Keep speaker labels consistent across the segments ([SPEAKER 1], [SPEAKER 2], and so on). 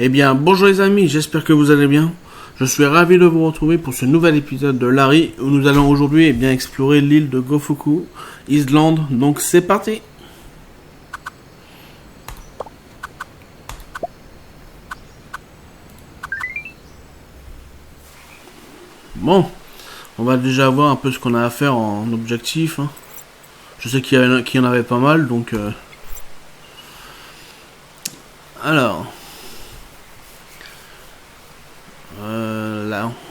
[SPEAKER 1] Eh bien, bonjour les amis, j'espère que vous allez bien. Je suis ravi de vous retrouver pour ce nouvel épisode de Larry, où nous allons aujourd'hui explorer l'île de Gofuku Island. Donc c'est parti. Bon, on va déjà voir un peu ce qu'on a à faire en objectif. Je sais qu'il y en avait pas mal, donc... Alors...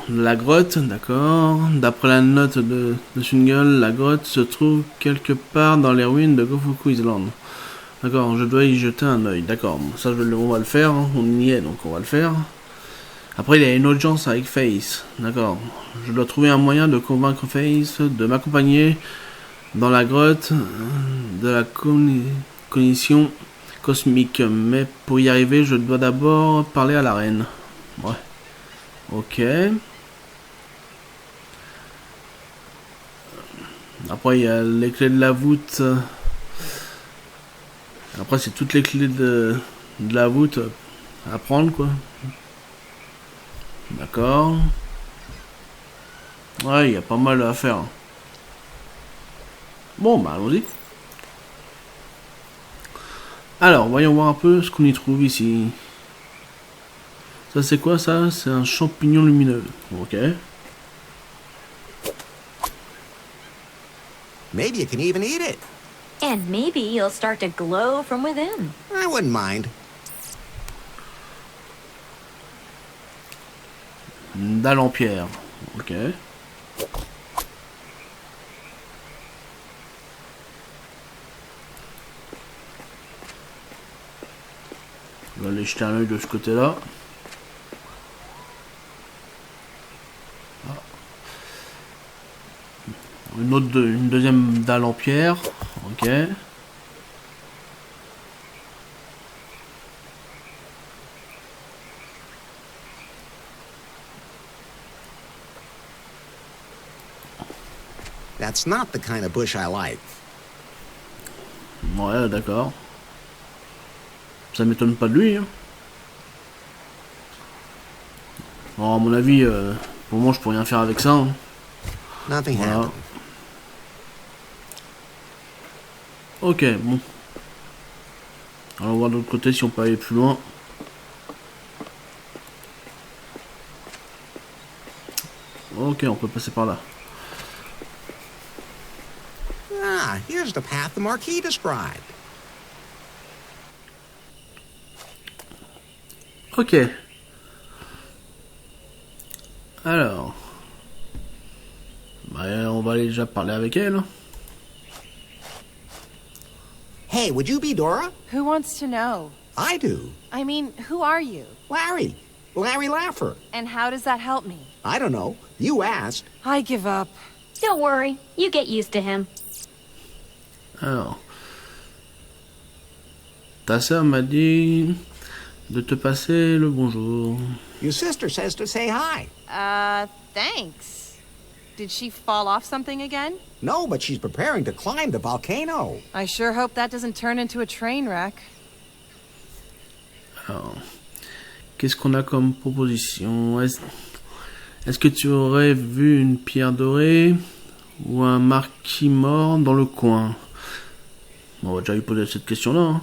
[SPEAKER 1] La grotte, d'accord. D'après la note de Single, la grotte se trouve quelque part dans les ruines de Gofuku Island. D'accord, je dois y jeter un oeil. D'accord, ça on va le faire, on y est, donc on va le faire. Après, il y a une audience avec Face. D'accord, je dois trouver un moyen de convaincre Face de m'accompagner dans la grotte de la cognition cosmique. Mais pour y arriver, je dois d'abord parler à la reine. Ouais. Ok. Après, il y a les clés de la voûte. Après, c'est toutes les clés de la voûte à prendre, quoi. D'accord. Ouais, il y a pas mal à faire. Bon, bah, allons-y. Alors, voyons voir un peu ce qu'on y trouve ici. Ça, c'est quoi, ça? C'est un champignon lumineux. Ok.
[SPEAKER 2] Maybe you can even eat it.
[SPEAKER 3] And maybe you'll start to glow from within.
[SPEAKER 2] I wouldn't mind.
[SPEAKER 1] Une dalle en pierre. Ok. On va aller jeter un œil de ce côté-là. Une deuxième dalle en pierre. Ok.
[SPEAKER 2] That's not the kind of bush I like.
[SPEAKER 1] Ouais, d'accord. Ça m'étonne pas de lui. Bon, à mon avis, pour moi, je peux rien faire avec ça.
[SPEAKER 2] Nothing
[SPEAKER 1] Voilà.
[SPEAKER 2] happened.
[SPEAKER 1] Ok, bon. Alors, on va voir de l'autre côté si on peut aller plus loin. Ok, on peut passer par là.
[SPEAKER 2] Ah, here's the path the Marquis described.
[SPEAKER 1] Ok. Alors. Bah, on va aller déjà parler avec elle.
[SPEAKER 2] Hey, would you be Dora?
[SPEAKER 4] Who wants to know?
[SPEAKER 2] I do.
[SPEAKER 4] I mean, who are you?
[SPEAKER 2] Larry. Larry Laffer.
[SPEAKER 4] And how does that help me?
[SPEAKER 2] I don't know. You asked.
[SPEAKER 4] I give up.
[SPEAKER 3] Don't worry, you get used to him.
[SPEAKER 1] Alors. Ta sœur m'a dit de te passer le bonjour.
[SPEAKER 2] Your sister says to say hi.
[SPEAKER 4] Thanks. Did she fall off something again?
[SPEAKER 2] No, but she's preparing to climb the volcano.
[SPEAKER 4] I sure hope that doesn't turn into a train wreck.
[SPEAKER 1] Alors. Qu'est-ce qu'on a comme proposition? Est-ce que tu aurais vu une pierre dorée ou un marquis mort dans le coin? On va déjà lui poser cette question-là.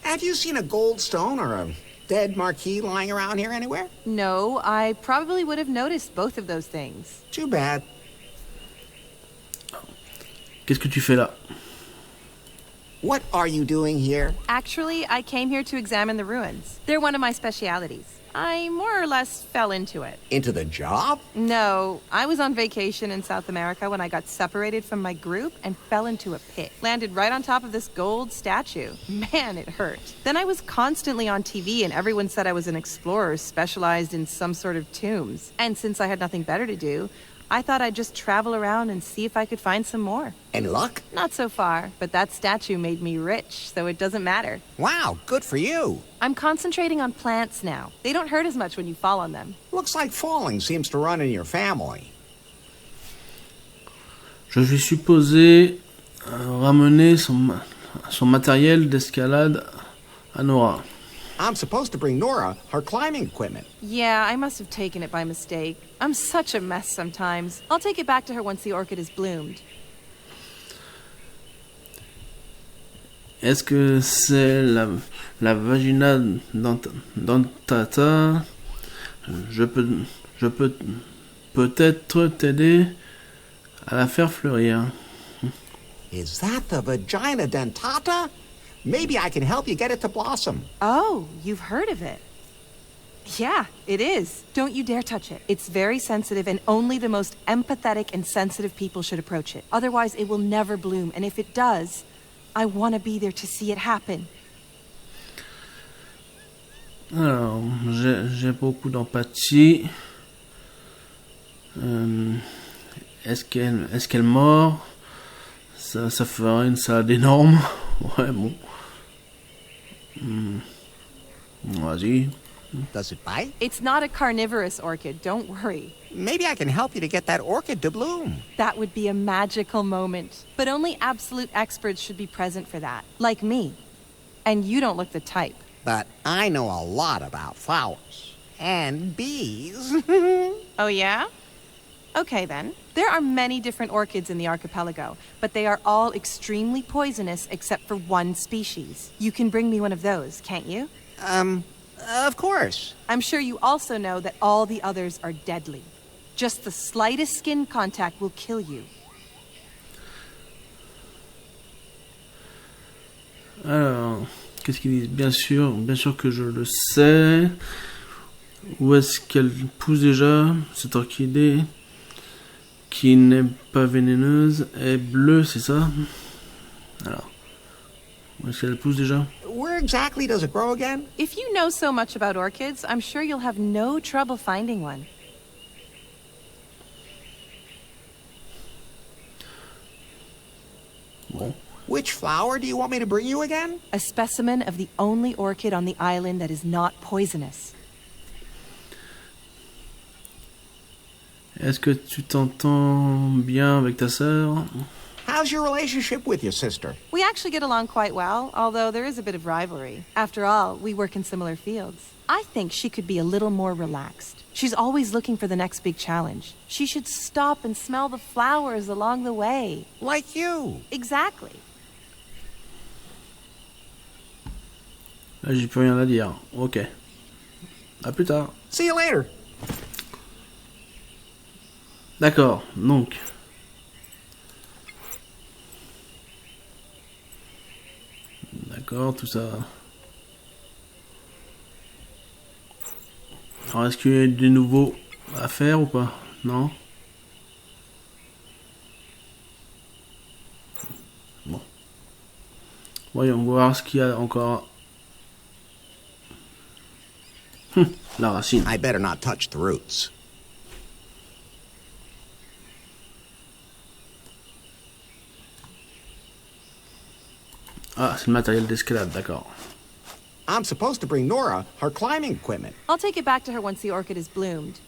[SPEAKER 2] Have you seen a gold stone or a dead Marquis lying around here anywhere?
[SPEAKER 4] No, I probably would have noticed both of those things.
[SPEAKER 2] Too bad.
[SPEAKER 1] Qu'est-ce que tu fais là?
[SPEAKER 2] What are you doing here?
[SPEAKER 4] Actually, I came here to examine the ruins. They're one of my specialities. I more or less fell into it.
[SPEAKER 2] Into the job?
[SPEAKER 4] No, I was on vacation in South America when I got separated from my group and fell into a pit. Landed right on top of this gold statue. Man, it hurt. Then I was constantly on TV and everyone said I was an explorer specialized in some sort of tombs. And since I had nothing better to do, I thought I'd just travel around and see if I could find some more.
[SPEAKER 2] Any luck?
[SPEAKER 4] Not so far, but that statue made me rich, so it doesn't matter.
[SPEAKER 2] Wow, good for you.
[SPEAKER 4] I'm concentrating on plants now. They don't hurt as much when you fall on them.
[SPEAKER 2] Looks like falling seems to run in your family.
[SPEAKER 1] Je suis supposé ramener son matériel d'escalade à Nora.
[SPEAKER 2] I'm supposed to bring Nora her climbing equipment.
[SPEAKER 4] Yeah, I must have taken it by mistake. I'm such a mess sometimes. I'll take it back to her once the orchid has bloomed.
[SPEAKER 1] Est-ce que c'est la vagina dentata? Je peux peut-être t'aider à la faire fleurir.
[SPEAKER 2] Is that the vagina dentata? Maybe I can help you get it to blossom.
[SPEAKER 4] Oh, you've heard of it. Yeah, it is. Don't you dare touch it. It's very sensitive, and only the most empathetic and sensitive people should approach it. Otherwise, it will never bloom, and if it does, I want to be there to see it happen.
[SPEAKER 1] Alors, j'ai beaucoup d'empathie. Est-ce qu'elle mord? Ça ferait une salade énorme. Ouais, bon. Vas-y.
[SPEAKER 2] Does it bite?
[SPEAKER 4] It's not a carnivorous orchid, don't worry.
[SPEAKER 2] Maybe I can help you to get that orchid to bloom.
[SPEAKER 4] That would be a magical moment. But only absolute experts should be present for that, like me. And you don't look the type.
[SPEAKER 2] But I know a lot about flowers. And bees.
[SPEAKER 4] Oh, yeah? Okay, then. There are many different orchids in the archipelago, but they are all extremely poisonous except for one species. You can bring me one of those, can't you?
[SPEAKER 2] Of course.
[SPEAKER 4] I'm sure you also know that all the others are deadly. Just the slightest skin contact will kill you.
[SPEAKER 1] Alors, qu'est-ce qu'ils disent? Bien sûr que je le sais. Où est-ce qu'elle pousse déjà, cette orchidée qui n'est pas vénéneuse, est bleue, c'est ça? Alors, où est-ce qu'elle pousse déjà?
[SPEAKER 2] Where exactly does it grow again?
[SPEAKER 4] If you know so much about orchids, I'm sure you'll have no trouble finding one.
[SPEAKER 1] Bon.
[SPEAKER 2] Which flower do you want me to bring you again?
[SPEAKER 4] A specimen of the only orchid on the island that is not poisonous.
[SPEAKER 1] Est-ce que tu t'entends bien avec ta sœur?
[SPEAKER 2] How's your relationship with your sister?
[SPEAKER 4] We actually get along quite well, although there is a bit of rivalry. After all, we work in similar fields. I think she could be a little more relaxed. She's always looking for the next big challenge. She should stop and smell the flowers along the way.
[SPEAKER 2] Like you.
[SPEAKER 4] Exactly.
[SPEAKER 1] Là, j'ai plus rien à dire. Ok. À plus tard.
[SPEAKER 2] See you later.
[SPEAKER 1] D'accord, donc. D'accord, tout ça. Alors, est-ce qu'il y a des nouveaux à faire ou pas? Non? Bon. Voyons voir ce qu'il y a encore. La racine.
[SPEAKER 2] I better not touch the roots.
[SPEAKER 1] Ah, c'est le matériel d'escalade, d'accord.
[SPEAKER 2] I'm supposed to bring Nora her climbing equipment.
[SPEAKER 4] I'll take it back to her once the orchid has bloomed.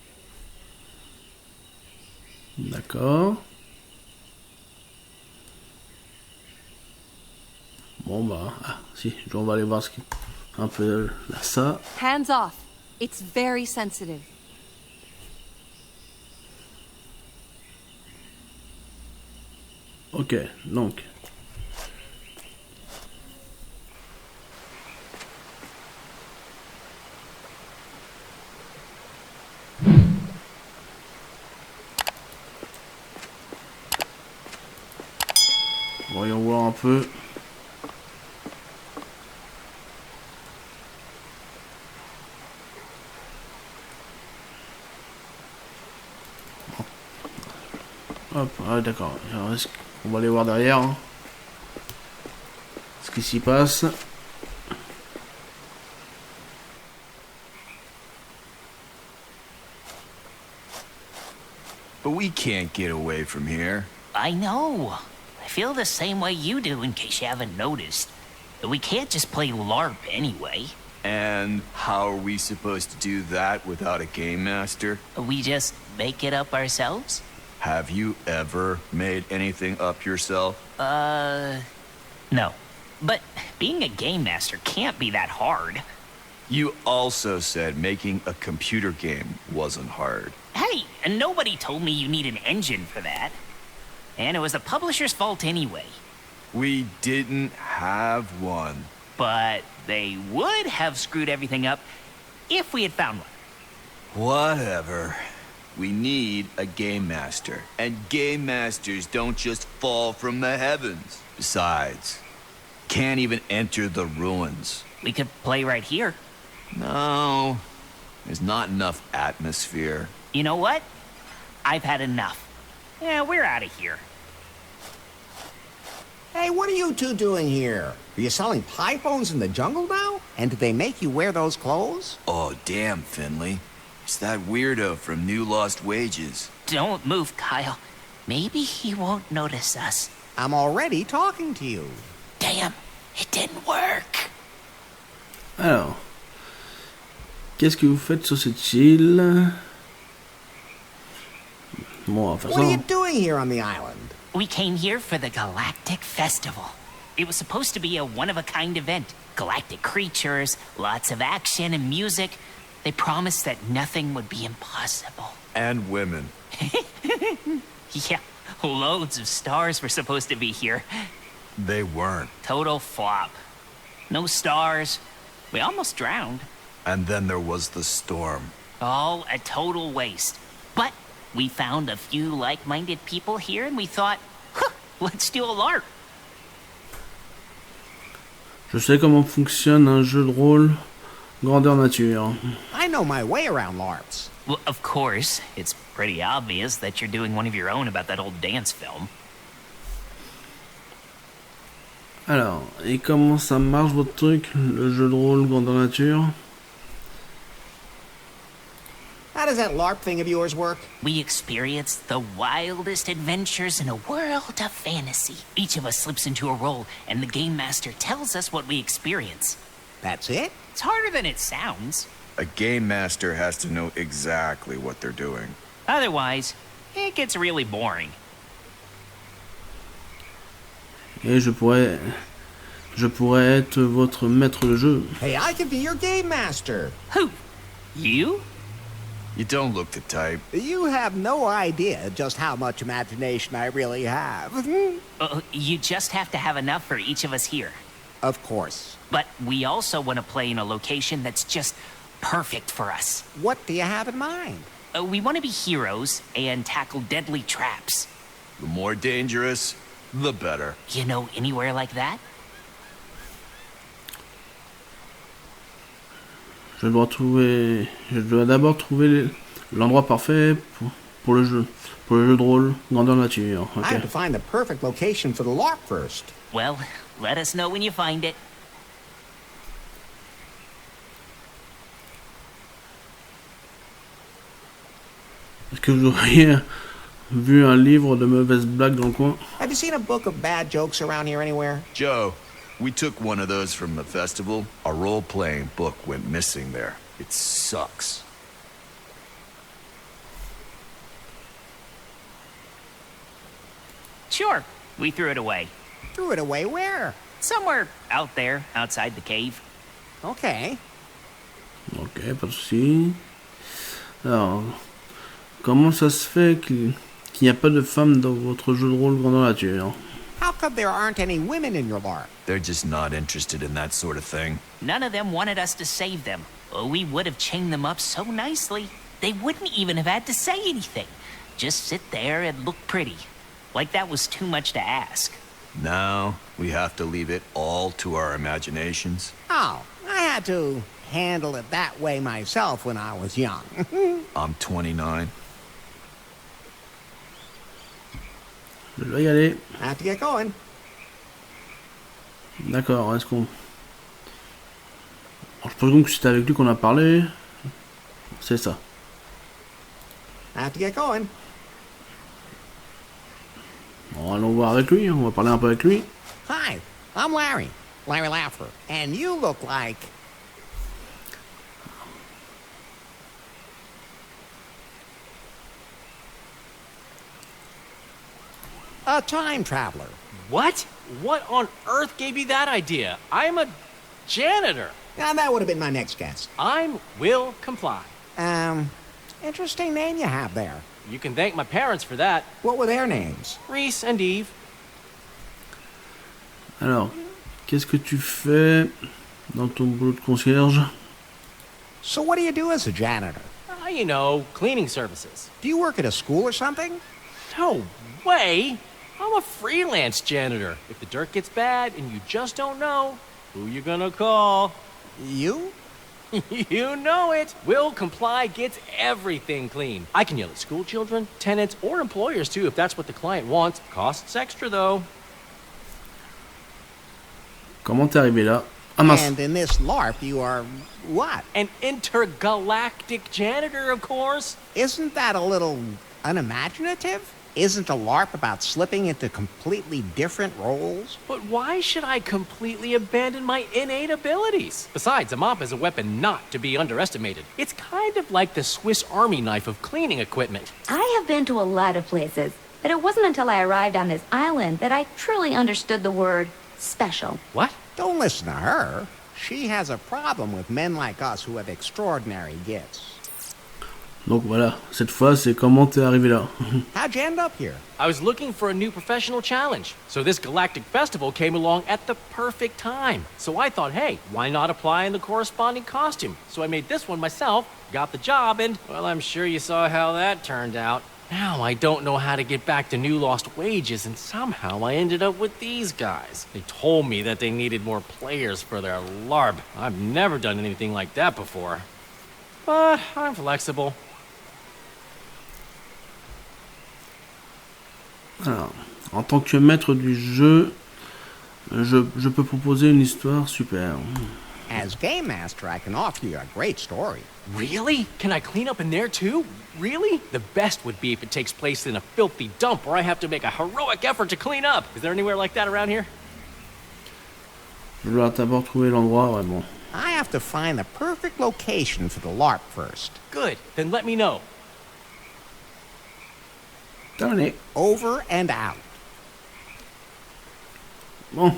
[SPEAKER 1] D'accord. Bon bah, ah, si, on va aller voir ce qui... Un peu là, ça.
[SPEAKER 4] Hands off. It's very sensitive.
[SPEAKER 1] Ok, donc. Voyons voir un peu. Hop, ah, d'accord. On va aller voir derrière. Hein. Ce qui s'y passe.
[SPEAKER 5] But we can't get away from here.
[SPEAKER 6] I know. I feel the same way you do, in case you haven't noticed. But we can't just play LARP anyway.
[SPEAKER 5] And how are we supposed to do that without a game master?
[SPEAKER 6] We just make it up ourselves?
[SPEAKER 5] Have you ever made anything up yourself?
[SPEAKER 6] No. But being a game master can't be that hard.
[SPEAKER 5] You also said making a computer game wasn't hard.
[SPEAKER 6] Hey, and nobody told me you need an engine for that. And it was the publisher's fault anyway.
[SPEAKER 5] We didn't have one.
[SPEAKER 6] But they would have screwed everything up if we had found one.
[SPEAKER 5] Whatever. We need a game master. And game masters don't just fall from the heavens. Besides, can't even enter the ruins.
[SPEAKER 6] We could play right here.
[SPEAKER 5] No, there's not enough atmosphere.
[SPEAKER 6] You know what? I've had enough. Yeah, we're out of here.
[SPEAKER 2] Hey, what are you two doing here? Are you selling pie phones in the jungle now? And did they make you wear those clothes?
[SPEAKER 5] Oh, damn, Finley. It's that weirdo from New Lost Wages.
[SPEAKER 6] Don't move, Kyle. Maybe he won't notice us.
[SPEAKER 2] I'm already talking to you.
[SPEAKER 6] Damn, it didn't work.
[SPEAKER 1] Alors, qu'est-ce que vous faites sur cette île? Bon, on va faire
[SPEAKER 2] What are you
[SPEAKER 1] ça.
[SPEAKER 2] doing here on the island?
[SPEAKER 6] We came here for the Galactic Festival. It was supposed to be a one-of-a-kind event. Galactic creatures, lots of action and music. They promised that nothing would be impossible.
[SPEAKER 5] And women.
[SPEAKER 6] Yeah, loads of stars were supposed to be here.
[SPEAKER 5] They weren't.
[SPEAKER 6] Total flop. No stars. We almost drowned.
[SPEAKER 5] And then there was the storm.
[SPEAKER 6] All a total waste. But we found a few like-minded people here and we thought, huh, let's do a LARP.
[SPEAKER 1] Je sais comment fonctionne un jeu de rôle grandeur nature.
[SPEAKER 2] I know my way around LARPs.
[SPEAKER 6] Well, of course, it's pretty obvious that you're doing one of your own about that old dance film.
[SPEAKER 1] Alors, et comment ça marche votre truc, le jeu de rôle grandeur nature?
[SPEAKER 2] How does that LARP thing of yours work?
[SPEAKER 6] We experience the wildest adventures in a world of fantasy. Each of us slips into a role, and the game master tells us what we experience.
[SPEAKER 2] That's it?
[SPEAKER 6] It's harder than it sounds.
[SPEAKER 5] A game master has to know exactly what they're doing.
[SPEAKER 6] Otherwise, it gets really boring.
[SPEAKER 1] Et je pourrais être votre maître de jeu.
[SPEAKER 2] Hey, I can be your game master.
[SPEAKER 6] Who? You?
[SPEAKER 5] You don't look the type.
[SPEAKER 2] You have no idea just how much imagination I really have.
[SPEAKER 6] You just have to have enough for each of us here.
[SPEAKER 2] Of course.
[SPEAKER 6] But we also want to play in a location that's just perfect for us.
[SPEAKER 2] What do you have in mind?
[SPEAKER 6] We want to be heroes and tackle deadly traps.
[SPEAKER 5] The more dangerous, the better.
[SPEAKER 6] You know anywhere like that?
[SPEAKER 1] Je dois d'abord trouver l'endroit parfait pour le jeu de rôle grandeur nature.
[SPEAKER 2] I have to find the perfect location for the LARP first.
[SPEAKER 6] Well, let us know when you find it.
[SPEAKER 1] Est-ce que vous auriez vu un livre de mauvaises blagues dans le coin?
[SPEAKER 2] Have you seen a book of bad jokes around here anywhere?
[SPEAKER 5] Joe, we took one of those from the festival. A role-playing book went missing there. It sucks.
[SPEAKER 6] Sure, we threw it away.
[SPEAKER 2] Threw it away where?
[SPEAKER 6] Somewhere out there, outside the cave.
[SPEAKER 2] Okay.
[SPEAKER 1] Ok, pas de soucis. Alors, comment ça se fait qu'il n'y a pas de femmes dans votre jeu de rôle grandeur nature?
[SPEAKER 2] How come there aren't any women in your LARP?
[SPEAKER 5] They're just not interested in that sort of thing.
[SPEAKER 6] None of them wanted us to save them. Oh, we would have chained them up so nicely. They wouldn't even have had to say anything. Just sit there and look pretty. Like that was too much to ask.
[SPEAKER 5] Now, we have to leave it all to our imaginations.
[SPEAKER 2] Oh, I had to handle it that way myself when I was young.
[SPEAKER 5] I'm 29.
[SPEAKER 1] Je dois y aller.
[SPEAKER 2] I have to get going.
[SPEAKER 1] D'accord, est-ce qu'on... Alors, je pense donc que c'était avec lui qu'on a parlé. C'est ça.
[SPEAKER 2] I have to get going.
[SPEAKER 1] Bon, allons voir avec lui, on va parler un peu avec lui.
[SPEAKER 2] Hi, I'm Larry. Larry Laffer. And you look like... a time traveler.
[SPEAKER 7] What? What on earth gave you that idea? I'm a janitor.
[SPEAKER 2] Now, that would have been my next guess.
[SPEAKER 7] I'm will comply.
[SPEAKER 2] Interesting name you have there.
[SPEAKER 7] You can thank my parents for that.
[SPEAKER 2] What were their names?
[SPEAKER 7] Reese and Eve.
[SPEAKER 1] Alors, qu'est-ce que tu fais dans ton boulot de concierge?
[SPEAKER 2] So what do you do as a janitor?
[SPEAKER 7] You know, cleaning services.
[SPEAKER 2] Do you work at a school or something?
[SPEAKER 7] No way! I'm a freelance janitor. If the dirt gets bad and you just don't know, who you gonna call?
[SPEAKER 2] You?
[SPEAKER 7] You know it. Will Comply gets everything clean. I can yell at school children, tenants, or employers too if that's what the client wants. Costs extra though.
[SPEAKER 1] Comment t'es arrivé là? Ah mince.
[SPEAKER 2] And in this LARP, you are what?
[SPEAKER 7] An intergalactic janitor, of course.
[SPEAKER 2] Isn't that a little unimaginative? Isn't a LARP about slipping into completely different roles?
[SPEAKER 7] But why should I completely abandon my innate abilities? Besides, a mop is a weapon not to be underestimated. It's kind of like the Swiss Army knife of cleaning equipment.
[SPEAKER 3] I have been to a lot of places, but it wasn't until I arrived on this island that I truly understood the word special.
[SPEAKER 7] What?
[SPEAKER 2] Don't listen to her. She has a problem with men like us who have extraordinary gifts.
[SPEAKER 1] Donc voilà, cette fois c'est comment t'es arrivé là.
[SPEAKER 2] How'd you end up here?
[SPEAKER 7] I was looking for a new professional challenge, so this galactic festival came along at the perfect time. So I thought, hey, why not apply in the corresponding costume? So I made this one myself, got the job, and, well, I'm sure you saw how that turned out. Now I don't know how to get back to new lost wages, and somehow I ended up with these guys. They told me that they needed more players for their LARP. I've never done anything like that before. But I'm flexible.
[SPEAKER 1] Alors, en tant que maître du jeu, je peux proposer une histoire super.
[SPEAKER 2] As game master, I can offer you a great story.
[SPEAKER 7] Really? Can I clean up in there too? Really? The best would be if it takes place in a filthy dump where I have to make a heroic effort to clean up. Is there anywhere like that around here?
[SPEAKER 1] Je dois d'abord trouver l'endroit, ouais bon.
[SPEAKER 2] I have to find the perfect location for the LARP first.
[SPEAKER 7] Good. Then let me know.
[SPEAKER 1] Terminé.
[SPEAKER 2] Over and out.
[SPEAKER 1] Bon,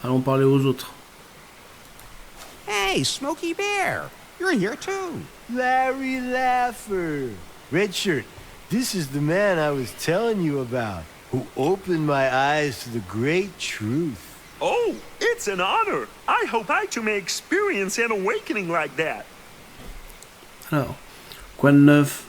[SPEAKER 1] allons parler aux autres.
[SPEAKER 2] Hey, Smokey Bear, you're here too.
[SPEAKER 8] Larry Laffer. Red shirt, this is the man I was telling you about, who opened my eyes to the great truth.
[SPEAKER 9] Oh, it's an honor. I hope I too may experience an awakening like that.
[SPEAKER 1] Alors, quoi de neuf?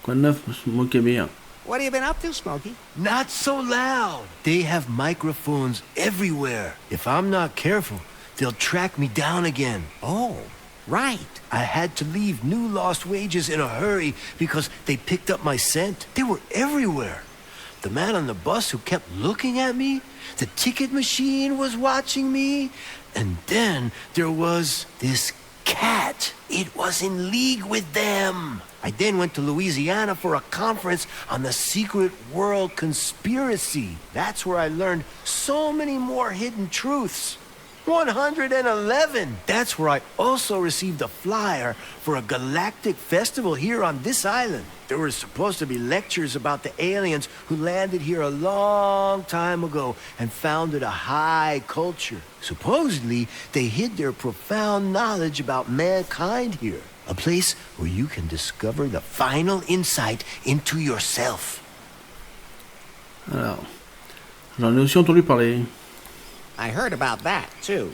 [SPEAKER 1] Quoi de neuf, moquez bien.
[SPEAKER 2] What have you been up to, Smokey?
[SPEAKER 8] Not so loud. They have microphones everywhere. If I'm not careful, they'll track me down again.
[SPEAKER 2] Oh, right.
[SPEAKER 8] I had to leave New Lost Wages in a hurry because they picked up my scent. They were everywhere. The man on the bus who kept looking at me, the ticket machine was watching me, and then there was this cat. It was in league with them. I then went to Louisiana for a conference on the secret world conspiracy. That's where I learned so many more hidden truths. 111! That's where I also received a flyer for a galactic festival here on this island. There were supposed to be lectures about the aliens who landed here a long time ago and founded a high culture. Supposedly, they hid their profound knowledge about mankind here. A place where you can discover the final insight into yourself.
[SPEAKER 1] Alors, j'en ai aussi entendu parler.
[SPEAKER 2] I heard about that, too.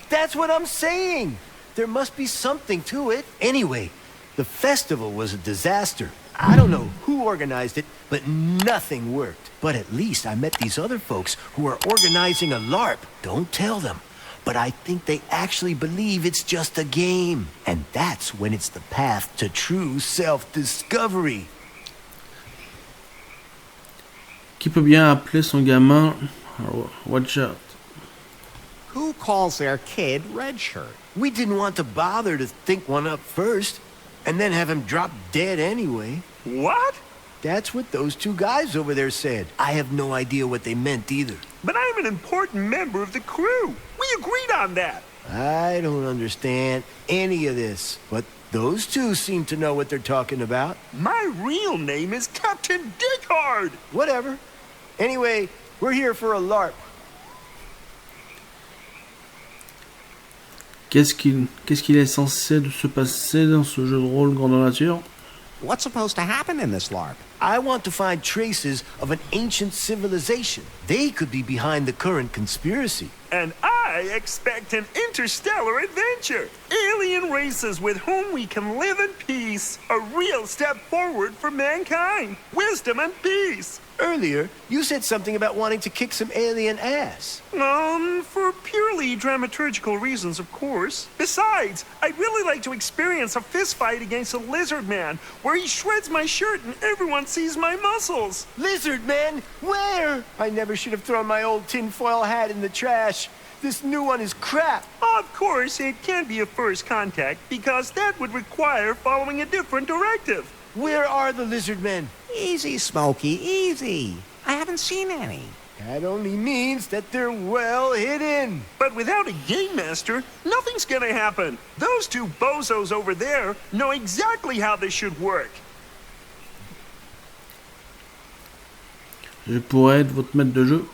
[SPEAKER 8] That's what I'm saying. There must be something to it. Anyway, the festival was a disaster. I don't know who organized it, but nothing worked. But at least I met these other folks who are organizing a LARP. Don't tell them. But I think they actually believe it's just a game. And that's when it's the path to true self-discovery.
[SPEAKER 1] Qui peut bien appeler son gamin Watch out.
[SPEAKER 2] Who calls their kid Red Shirt?
[SPEAKER 8] We didn't want to bother to think one up first, and then have him drop dead anyway.
[SPEAKER 9] What?
[SPEAKER 8] That's what those two guys over there said. I have no idea what they meant either.
[SPEAKER 9] But I'm an important member of the crew. We agreed on that.
[SPEAKER 8] I don't understand any of this, but those two seem to know what they're talking about.
[SPEAKER 9] My real name is Captain Dickhard.
[SPEAKER 8] Whatever. Anyway, we're here for a LARP.
[SPEAKER 1] Qu'est-ce qu'il est censé de se passer dans ce jeu de rôle grandeur nature?
[SPEAKER 2] What's supposed to happen in this LARP?
[SPEAKER 8] I want to find traces of an ancient civilization. They could be behind the current conspiracy.
[SPEAKER 9] And I expect an interstellar adventure. Alien races with whom we can live in peace. A real step forward for mankind. Wisdom and peace.
[SPEAKER 8] Earlier, you said something about wanting to kick some alien ass.
[SPEAKER 9] For purely dramaturgical reasons, of course. Besides, I'd really like to experience a fist fight against a lizard man, where he shreds my shirt and everyone sees my muscles.
[SPEAKER 8] Lizard man? Where? I never should have thrown my old tinfoil hat in the trash. This new one is crap.
[SPEAKER 9] Of course, it can't be a first contact, because that would require following a different directive.
[SPEAKER 8] Where are the lizard men?
[SPEAKER 2] Easy, Smokey, easy. I haven't seen any.
[SPEAKER 8] That only means that they're well hidden.
[SPEAKER 9] But without a game master, nothing's gonna happen. Those two bozos over there know exactly how this should work.
[SPEAKER 1] Je pourrais être votre maître de jeu.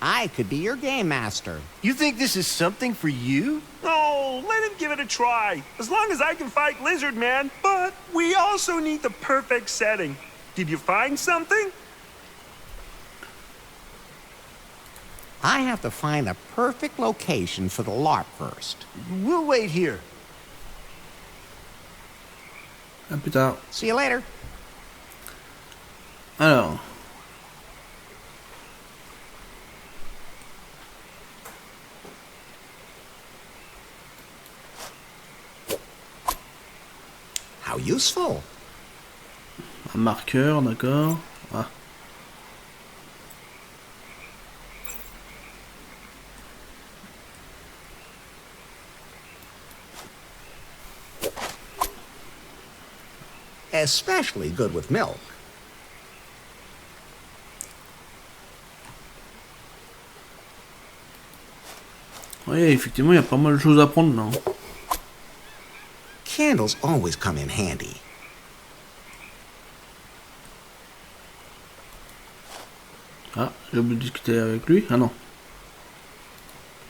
[SPEAKER 2] I could be your game master.
[SPEAKER 8] You think this is something for you?
[SPEAKER 9] Oh, let him give it a try. As long as I can fight Lizard Man. But we also need the perfect setting. Did you find something?
[SPEAKER 2] I have to find the perfect location for the LARP first.
[SPEAKER 8] We'll wait here.
[SPEAKER 1] À plus tard.
[SPEAKER 2] See you later.
[SPEAKER 1] Alors.
[SPEAKER 2] How useful.
[SPEAKER 1] Un marqueur, d'accord. Ah.
[SPEAKER 2] Especially good with milk.
[SPEAKER 1] Oui, effectivement, il y a pas mal de choses à prendre là.
[SPEAKER 2] Candles always come in handy.
[SPEAKER 1] Ah, j'ai oublié de discuter avec lui. Ah non.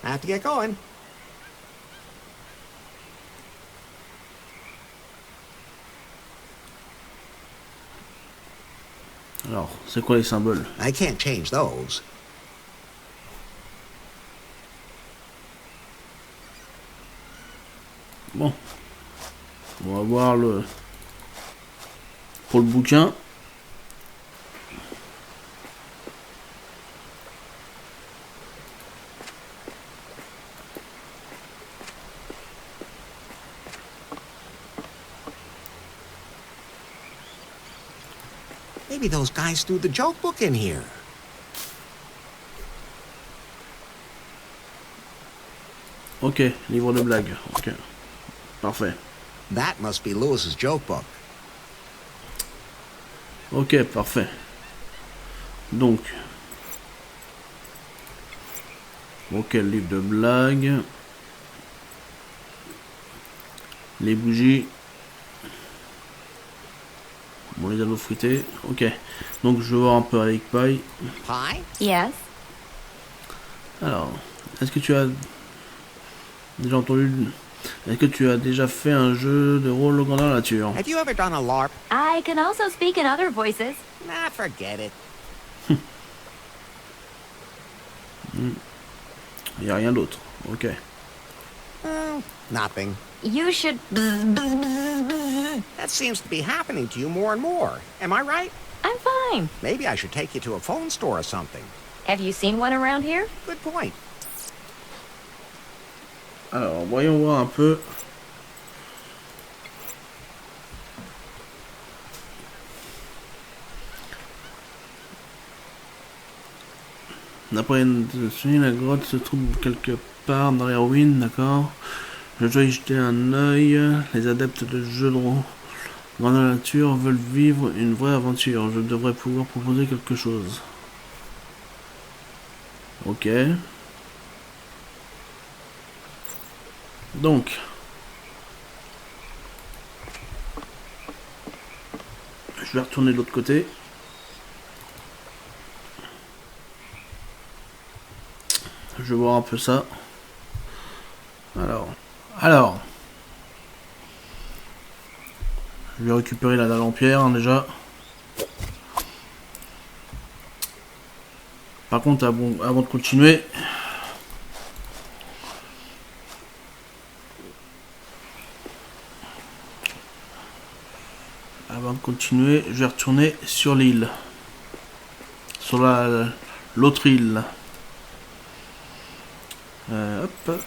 [SPEAKER 2] I have to get going.
[SPEAKER 1] Alors, c'est quoi les symboles?
[SPEAKER 2] I can't change those.
[SPEAKER 1] Bon. On va voir le... Pour le bouquin.
[SPEAKER 2] Maybe those guys threw the joke book in here.
[SPEAKER 1] Ok, livre de blagues. Ok. Parfait.
[SPEAKER 2] That must be Lewis's joke book.
[SPEAKER 1] Ok, parfait. Donc. Ok, livre de blagues. Les bougies. Bon, les anneaux frités. Ok. Donc, je vais voir un peu avec Paille.
[SPEAKER 2] Pie?
[SPEAKER 3] Yes?
[SPEAKER 1] Alors, est-ce que tu as déjà entendu... Est-ce que tu as déjà fait un jeu de rôle grandeur nature?
[SPEAKER 2] Have you ever done a LARP?
[SPEAKER 3] I can also speak in other voices.
[SPEAKER 2] Nah, forget it.
[SPEAKER 1] Il n'y a rien d'autre. Ok.
[SPEAKER 2] Nothing.
[SPEAKER 3] You should...
[SPEAKER 2] That seems to be happening to you more and more. Am I right?
[SPEAKER 3] I'm fine.
[SPEAKER 2] Maybe I should take you to a phone store or something.
[SPEAKER 3] Have you seen one around here?
[SPEAKER 2] Good point.
[SPEAKER 1] Alors, voyons voir un peu. D'après une description, la grotte se trouve quelque part dans les ruines, d'accord. Je dois y jeter un œil. Les adeptes de jeux de rôle dans la nature veulent vivre une vraie aventure. Je devrais pouvoir proposer quelque chose. Ok. Donc. Je vais retourner de l'autre côté. Je vais voir un peu ça. Alors. Alors, je vais récupérer la dalle en pierre hein, déjà. Par contre, avant de continuer, je vais retourner sur l'île, sur l'autre île. Hop.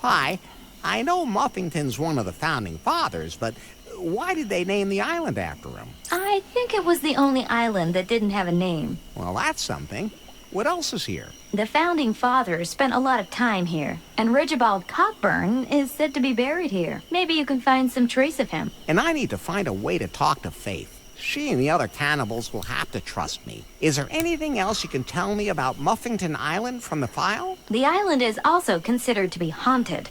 [SPEAKER 2] Pi, I know Muffington's one of the founding fathers, but why did they name the island after him?
[SPEAKER 3] I think it was the only island that didn't have a name.
[SPEAKER 2] Well, that's something. What else is here?
[SPEAKER 3] The founding fathers spent a lot of time here, and Rigibald Cockburn is said to be buried here. Maybe you can find some trace of him.
[SPEAKER 2] And I need to find a way to talk to Faith. She and the other cannibals will have to trust me. Is there anything else you can tell me about Muffington Island from the file?
[SPEAKER 3] The island is also considered to be haunted.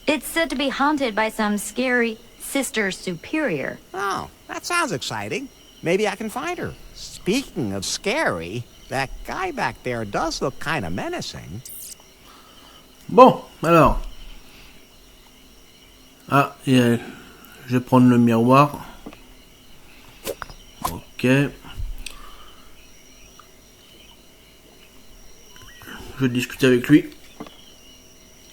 [SPEAKER 3] It's said to be haunted by some scary Sister Superior.
[SPEAKER 2] Oh, that sounds exciting. Maybe I can find her. Speaking of scary, that guy back there does look kind of menacing.
[SPEAKER 1] Bon, alors. Ah, je vais prendre le miroir. Ok. Je vais discuter avec lui.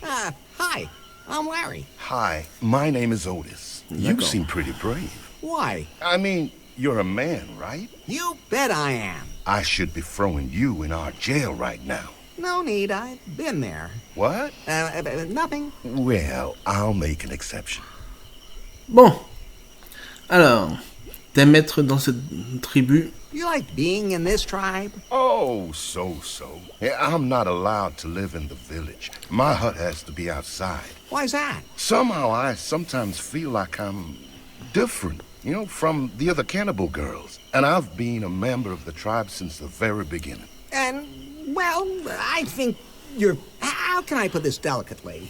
[SPEAKER 2] Hi, I'm Larry.
[SPEAKER 10] Hi, my name is Otis. You seem pretty brave.
[SPEAKER 2] Why?
[SPEAKER 10] I mean, you're a man, right?
[SPEAKER 2] You bet I am.
[SPEAKER 10] I should be throwing you in our jail right now.
[SPEAKER 2] No need, I've been there.
[SPEAKER 10] What?
[SPEAKER 2] Nothing.
[SPEAKER 10] Well, I'll make an exception.
[SPEAKER 1] Bon. Alors, t'es maître dans cette tribu.
[SPEAKER 2] You like being in this tribe?
[SPEAKER 10] Oh, so. I'm not allowed to live in the village. My hut has to be outside.
[SPEAKER 2] Why's that?
[SPEAKER 10] Somehow I sometimes feel like I'm different, you know, from the other cannibal girls. And I've been a member of the tribe since the very beginning.
[SPEAKER 2] And, well, I think you're... How can I put this delicately?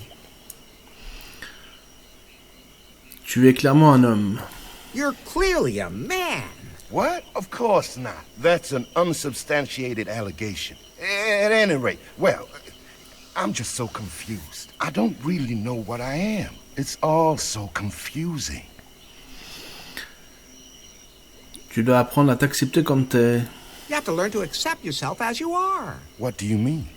[SPEAKER 1] Tu es clairement un homme.
[SPEAKER 2] You're clearly a man.
[SPEAKER 10] What? Of course not. That's an unsubstantiated allegation. At any rate, well, I'm just so confused. I don't really know what I am. It's all so confusing.
[SPEAKER 1] Tu dois apprendre à t'accepter comme t'es.
[SPEAKER 2] You have to learn to accept yourself as you are.
[SPEAKER 10] What do you mean?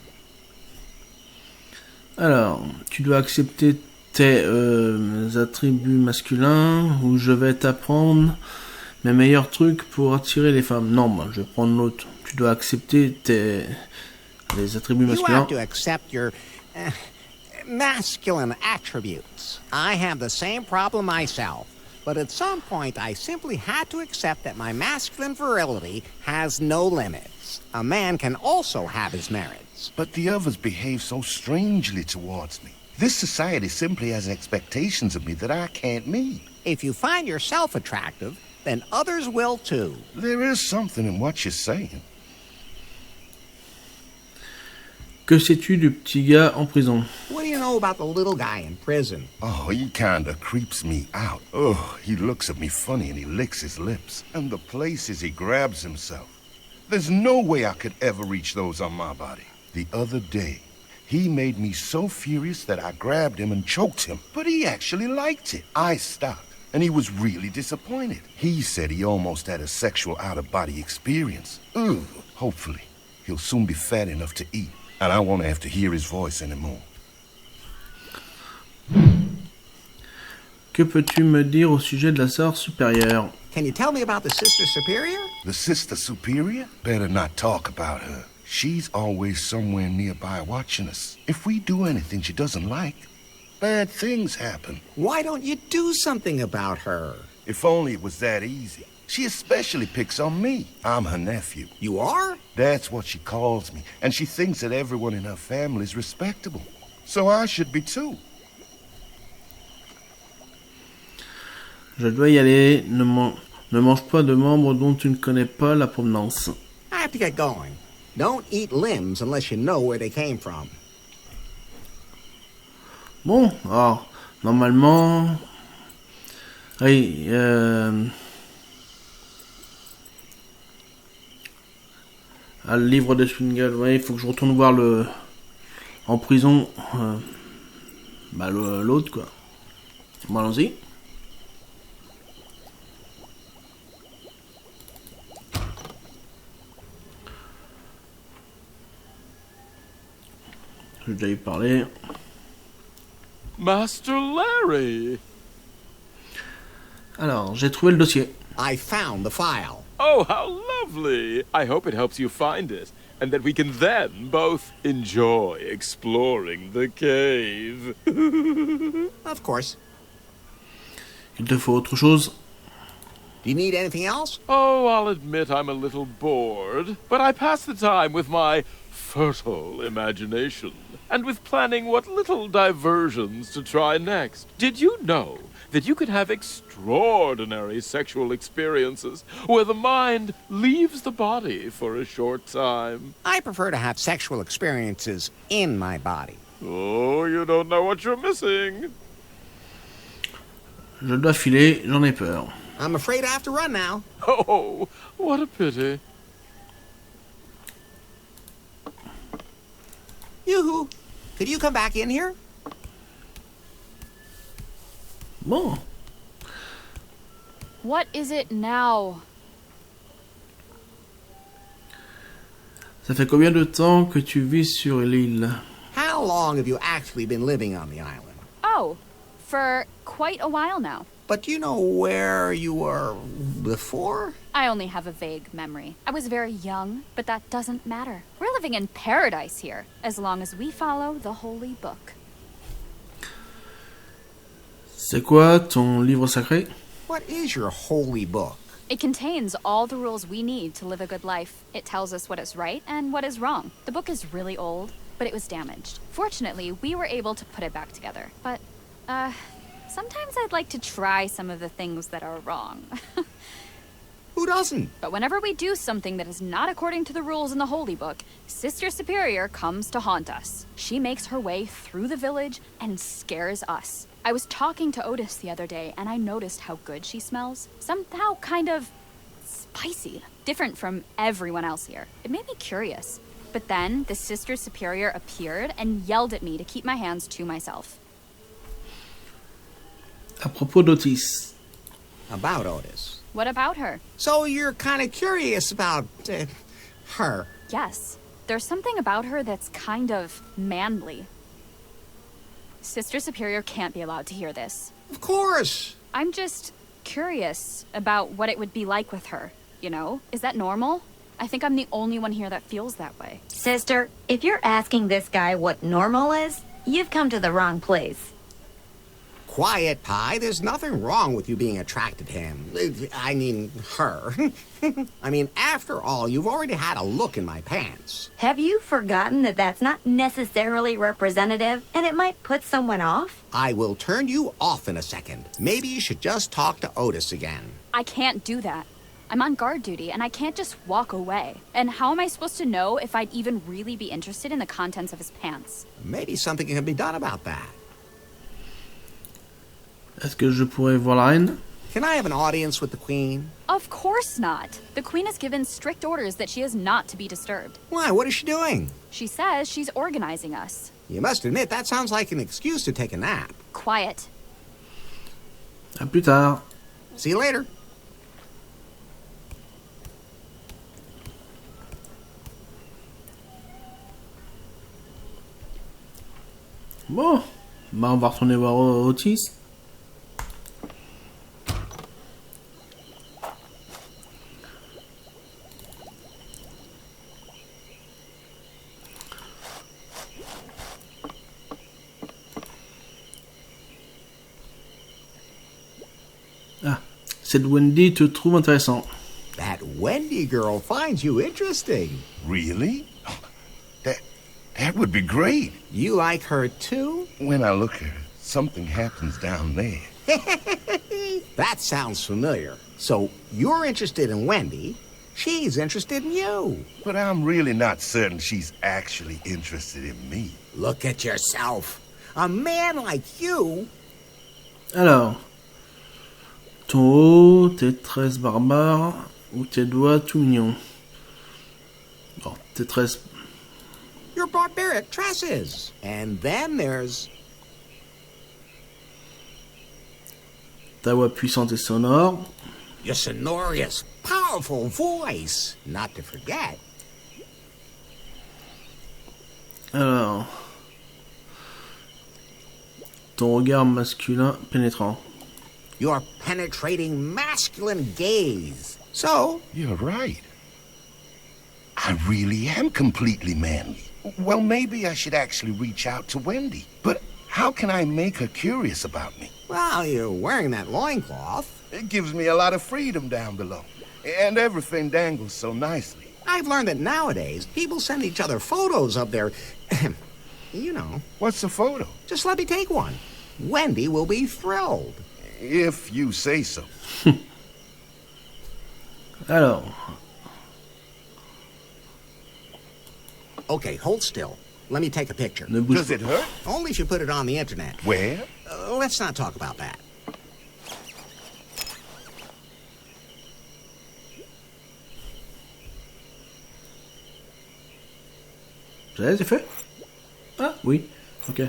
[SPEAKER 1] Alors, tu dois accepter tes attributs masculins, ou je vais t'apprendre mes meilleurs trucs pour attirer les femmes. Non, moi, je vais prendre l'autre. Tu dois accepter les attributs masculins.
[SPEAKER 2] You have to accept your masculine attributes. I have the same problem myself. But at some point, I simply had to accept that my masculine virility has no limits. A man can also have his merits.
[SPEAKER 10] But the others behave so strangely towards me. This society simply has expectations of me that I can't meet.
[SPEAKER 2] If you find yourself attractive, then others will too.
[SPEAKER 10] There is something in what you're saying.
[SPEAKER 1] Que sais-tu du petit gars en prison?
[SPEAKER 2] What do you know about the little guy in prison?
[SPEAKER 10] Oh, he kinda creeps me out. Oh, he looks at me funny and he licks his lips. And the places he grabs himself. There's no way I could ever reach those on my body. The other day, he made me so furious that I grabbed him and choked him. But he actually liked it. I stopped, and he was really disappointed. He said he almost had a sexual out-of-body experience. Ugh. Hopefully, he'll soon be fat enough to eat. And I won't have to hear his voice anymore.
[SPEAKER 1] Que peux-tu me dire au sujet de la sœur supérieure?
[SPEAKER 2] Can you tell me about the Sister Superior?
[SPEAKER 10] The Sister Superior? Better not talk about her. She's always somewhere nearby watching us. If we do anything she doesn't like, bad things happen.
[SPEAKER 2] Why don't you do something about her?
[SPEAKER 10] If only it was that easy. She especially picks on me. I'm her nephew.
[SPEAKER 2] You are?
[SPEAKER 10] That's what she calls me. And she thinks that everyone in her family is respectable. So I should be too.
[SPEAKER 1] Je dois y aller. Ne mange pas de membres dont tu ne connais pas la provenance.
[SPEAKER 2] I have to get going. Don't eat limbs unless you know where they came from.
[SPEAKER 1] Bon, alors, normalement... Oui, Ah, le livre de Swingle, ouais, il faut que je retourne voir le... En prison... l'autre, quoi. Bon, allons-y. J'ai déjà y parlé.
[SPEAKER 11] Master Larry!
[SPEAKER 1] Alors, j'ai trouvé le dossier.
[SPEAKER 2] I found the file.
[SPEAKER 11] Oh, how lovely! I hope it helps you find it, and that we can then both enjoy exploring the cave.
[SPEAKER 2] Of course.
[SPEAKER 1] Il te faut autre chose?
[SPEAKER 2] Do you need anything else?
[SPEAKER 11] Oh, I'll admit I'm a little bored, but I pass the time with my fertile imagination, and with planning what little diversions to try next. Did you know that you can have extraordinary sexual experiences where the mind leaves the body for a short time?
[SPEAKER 2] I prefer to have sexual experiences in my body.
[SPEAKER 11] Oh, you don't know what you're missing.
[SPEAKER 1] Je dois filer, j'en ai peur.
[SPEAKER 2] I'm afraid I have to run now.
[SPEAKER 11] Oh, what a pity.
[SPEAKER 2] Yoo-hoo! Could you come back in here?
[SPEAKER 1] Bon.
[SPEAKER 12] What is it now?
[SPEAKER 1] Ça fait combien de temps que tu vis sur l'île?
[SPEAKER 2] How long have you actually been living on the island?
[SPEAKER 12] Oh, for quite a while now.
[SPEAKER 2] But do you know where you were before?
[SPEAKER 12] I only have a vague memory. I was very young, but that doesn't matter. We're living in paradise here, as long as we follow the holy book.
[SPEAKER 1] C'est quoi ton livre sacré?
[SPEAKER 2] What is your holy book?
[SPEAKER 12] It contains all the rules we need to live a good life. It tells us what is right and what is wrong. The book is really old, but it was damaged. Fortunately, we were able to put it back together. But, sometimes I'd like to try some of the things that are wrong.
[SPEAKER 2] Who doesn't?
[SPEAKER 12] But whenever we do something that is not according to the rules in the Holy Book, Sister Superior comes to haunt us. She makes her way through the village and scares us. I was talking to Otis the other day, and I noticed how good she smells. Somehow kind of spicy, different from everyone else here. It made me curious. But then the Sister Superior appeared and yelled at me to keep my hands to myself.
[SPEAKER 1] À propos d'Otis.
[SPEAKER 2] About Otis.
[SPEAKER 12] What about her?
[SPEAKER 2] So you're kind of curious about her?
[SPEAKER 12] Yes. There's something about her that's kind of manly. Sister Superior can't be allowed to hear this.
[SPEAKER 2] Of course.
[SPEAKER 12] I'm just curious about what it would be like with her, you know? Is that normal? I think I'm the only one here that feels that way.
[SPEAKER 3] Sister, if you're asking this guy what normal is, you've come to the wrong place.
[SPEAKER 2] Quiet, Pie. There's nothing wrong with you being attracted to him. I mean, her. I mean, after all, you've already had a look in my pants.
[SPEAKER 3] Have you forgotten that that's not necessarily representative and it might put someone off?
[SPEAKER 2] I will turn you off in a second. Maybe you should just talk to Otis again.
[SPEAKER 12] I can't do that. I'm on guard duty and I can't just walk away. And how am I supposed to know if I'd even really be interested in the contents of his pants?
[SPEAKER 2] Maybe something can be done about that.
[SPEAKER 1] Est-ce que je pourrais voir la reine?
[SPEAKER 2] Can I have an audience with the Queen?
[SPEAKER 12] Of course not. The Queen has given strict orders that she is not to be disturbed.
[SPEAKER 2] Why? What is she doing?
[SPEAKER 12] She says she's organizing us.
[SPEAKER 2] You must admit, that sounds like an excuse to take a nap.
[SPEAKER 12] Quiet.
[SPEAKER 1] À plus tard.
[SPEAKER 2] See you later.
[SPEAKER 1] Bon, bah on va retourner voir Otis. Ah, cette Wendy te trouve intéressant.
[SPEAKER 2] That Wendy girl finds you interesting.
[SPEAKER 10] Really? That would be great.
[SPEAKER 2] You like her too?
[SPEAKER 10] When I look at her, something happens down there.
[SPEAKER 2] That sounds familiar. So you're interested in Wendy, she's interested in you.
[SPEAKER 10] But I'm really not certain she's actually interested in me.
[SPEAKER 2] Look at yourself. A man like you.
[SPEAKER 1] Alors, ton haut, tes tresses barbares ou tes doigts tout mignons. Bon, Tes tresses.
[SPEAKER 2] Your barbaric tresses. And then there's...
[SPEAKER 1] Ta voix puissante et sonore.
[SPEAKER 2] your sonorous, powerful voice. Not to forget.
[SPEAKER 1] Alors. Ton regard masculin pénétrant.
[SPEAKER 2] Your penetrating masculine gaze. So...
[SPEAKER 10] You're right. I really am completely manly. Well, maybe I should actually reach out to Wendy. But how can I make her curious about me?
[SPEAKER 2] Well, you're wearing that loincloth.
[SPEAKER 10] It gives me a lot of freedom down below. And everything dangles so nicely.
[SPEAKER 2] I've learned that nowadays, people send each other photos of their... you know.
[SPEAKER 10] What's a photo?
[SPEAKER 2] Just let me take one. Wendy will be thrilled.
[SPEAKER 10] If you say so.
[SPEAKER 1] Alors.
[SPEAKER 2] Okay, hold still. Let me take a picture.
[SPEAKER 1] Ne bouge
[SPEAKER 10] Does
[SPEAKER 1] pas.
[SPEAKER 10] it hurt?
[SPEAKER 2] Only if you put it on the internet.
[SPEAKER 10] Where?
[SPEAKER 2] Let's not talk about that.
[SPEAKER 1] Ça y est, c'est fait? Ah, oui. Ok.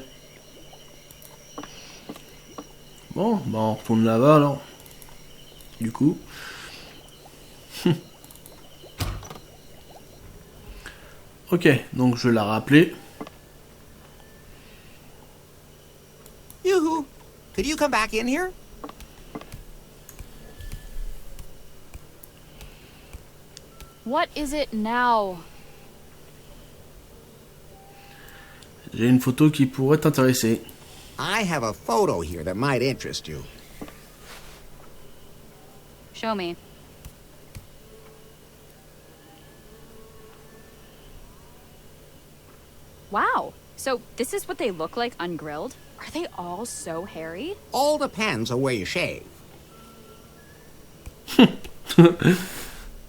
[SPEAKER 1] Bon, bah on retourne là-bas alors. Du coup. Ok, donc je vais la rappeler.
[SPEAKER 2] Yoo-hoo! Could you come back in here?
[SPEAKER 12] What is it now?
[SPEAKER 1] J'ai une photo qui pourrait t'intéresser.
[SPEAKER 2] I have a photo here that might interest you.
[SPEAKER 12] Show me. Wow. So this is what they look like ungrilled? Are they all so hairy?
[SPEAKER 2] All depends on where you shave.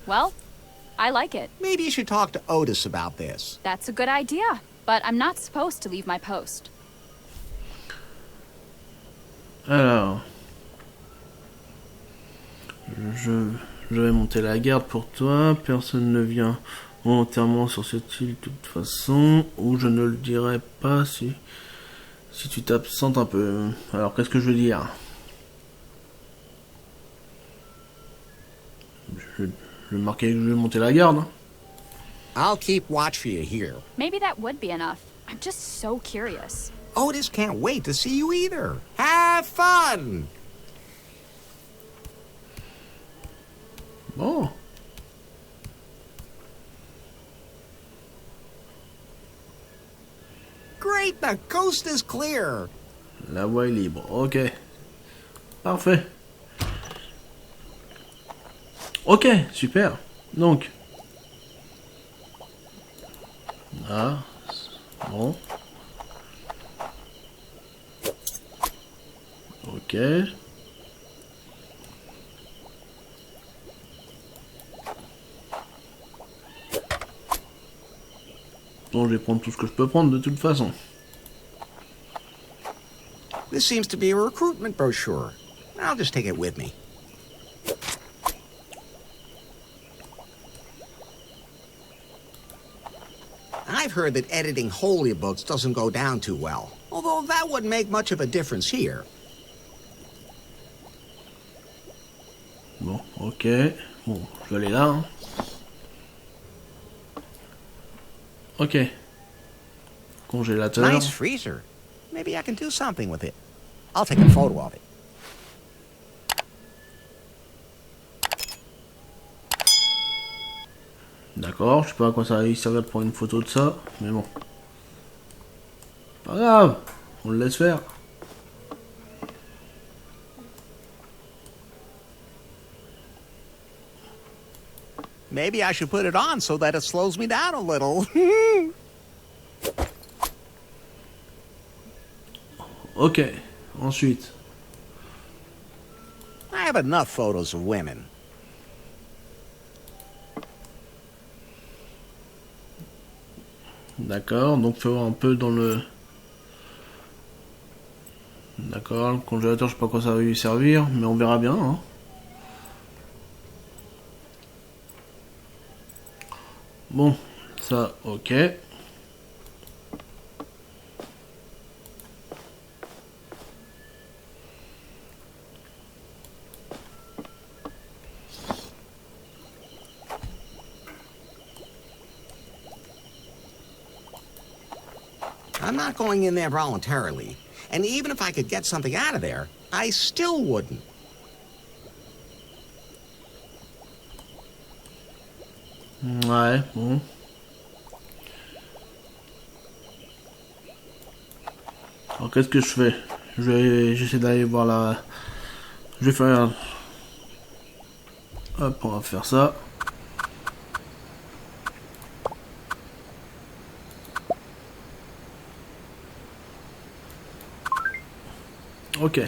[SPEAKER 12] Well, I like it.
[SPEAKER 2] Maybe you should talk to Otis about this.
[SPEAKER 12] That's a good idea. But I'm not supposed to leave my post.
[SPEAKER 1] Alors. Je vais monter la garde pour toi. Personne ne vient volontairement sur cette île de toute façon. Ou je ne le dirai pas si tu t'absentes un peu. Alors qu'est-ce que je veux dire? Je vais marquer que je vais monter la garde. Hein.
[SPEAKER 2] I'll keep watch for you here.
[SPEAKER 12] Maybe that would be enough. I'm just so curious.
[SPEAKER 2] Otis can't wait to see you either. Have fun!
[SPEAKER 1] Bon.
[SPEAKER 2] Great, the coast is clear.
[SPEAKER 1] La voie est libre. Ok. Parfait. Ok, super. Donc. Ah. Bon. Ok. Bon, je vais prendre tout ce que je peux prendre de toute façon.
[SPEAKER 2] This seems to be a recruitment brochure. I'll just take it with me. I've heard that editing holy books doesn't go down too well, although that wouldn't make much of a difference here.
[SPEAKER 1] Bon, ok. Bon, je vais aller là. Hein. Ok. Congélateur.
[SPEAKER 2] Nice freezer. Maybe I can do something with it. I'll take a photo of it.
[SPEAKER 1] D'accord, je sais pas à quoi ça va servir de prendre une photo de ça, mais bon. Pas grave, on le laisse faire.
[SPEAKER 2] Maybe I should put it on so that it slows me down a little.
[SPEAKER 1] Ok, ensuite.
[SPEAKER 2] I have enough photos of women.
[SPEAKER 1] D'accord, donc faut voir un peu dans le... D'accord, le congélateur, je sais pas à quoi ça va lui servir, mais on verra bien. Hein. Bon, Ça, ok.
[SPEAKER 2] I'm not going in there voluntarily. And even if I could get something out of there, I still wouldn't.
[SPEAKER 1] Ouais, bon. Alors qu'est-ce que je fais? J'essaie d'aller voir la... Je vais faire... Hop, on va faire ça. Ok.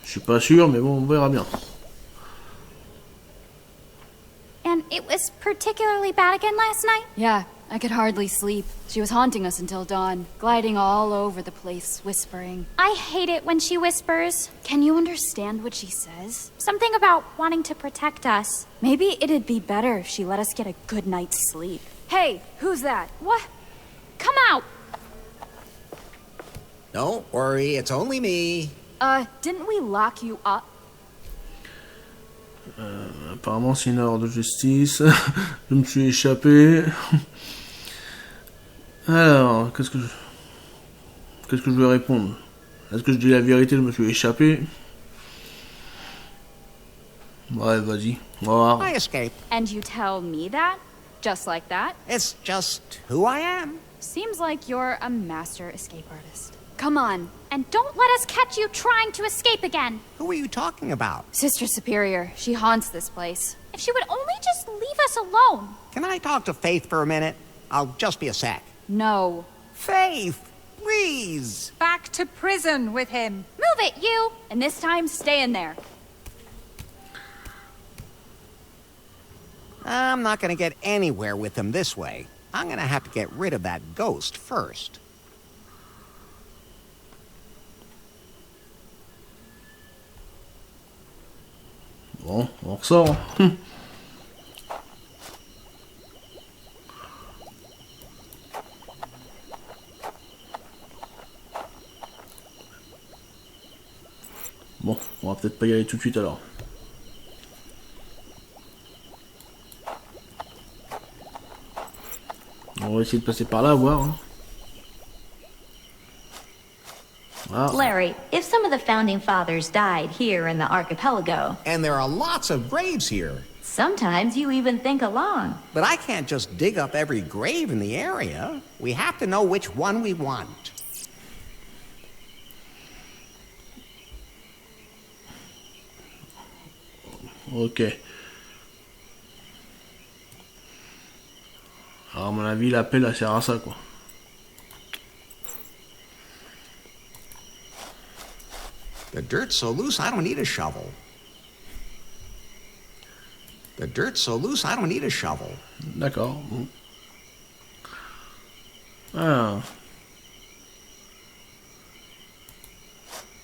[SPEAKER 1] Je suis pas sûr, mais bon, on verra bien.
[SPEAKER 12] And it was particularly bad again last night? Yeah, I could hardly sleep. She was haunting us until dawn, gliding all over the place, whispering.
[SPEAKER 3] I hate it when she whispers.
[SPEAKER 12] Can you understand what she says?
[SPEAKER 3] Something about wanting to protect us.
[SPEAKER 12] Maybe it'd be better if she let us get a good night's sleep. Hey, who's that?
[SPEAKER 3] What? Come out!
[SPEAKER 2] Don't worry, it's only me.
[SPEAKER 12] Didn't we lock you up?
[SPEAKER 1] Apparemment, c'est une ordre de justice. Je me suis échappé. Alors, qu'est-ce que je vais répondre? Est-ce que je dis la vérité? Je me suis échappé. Ouais, vas-y. On va voir.
[SPEAKER 2] I escaped.
[SPEAKER 12] And you tell me that? Just like that?
[SPEAKER 2] It's just who I am.
[SPEAKER 12] Seems like you're a master escape artist. Come on.
[SPEAKER 3] And don't let us catch you trying to escape again.
[SPEAKER 2] Who are you talking about?
[SPEAKER 12] Sister Superior. She haunts this place.
[SPEAKER 3] If she would only just leave us alone.
[SPEAKER 2] Can I talk to Faith for a minute? I'll just be a sec.
[SPEAKER 12] No.
[SPEAKER 2] Faith, please.
[SPEAKER 13] Back to prison with him.
[SPEAKER 3] Move it, you.
[SPEAKER 12] And this time, stay in there.
[SPEAKER 2] I'm not gonna get anywhere with him this way. I'm gonna have to get rid of that ghost first.
[SPEAKER 1] Bon, on ressort. Bon, on va peut-être pas y aller tout de suite alors. On va essayer de passer par là, voir. Hein. Wow.
[SPEAKER 3] Larry, if some of the founding fathers died here in the archipelago...
[SPEAKER 2] And there are lots of graves here.
[SPEAKER 3] Sometimes you even think along.
[SPEAKER 2] But I can't just dig up every grave in the area. We have to know which one we want.
[SPEAKER 1] Ok. Alors à mon avis, la pelle, elle sert à ça, quoi.
[SPEAKER 2] The dirt's so loose, I don't need a shovel. The dirt's so loose, I don't need a shovel.
[SPEAKER 1] D'accord. Ah.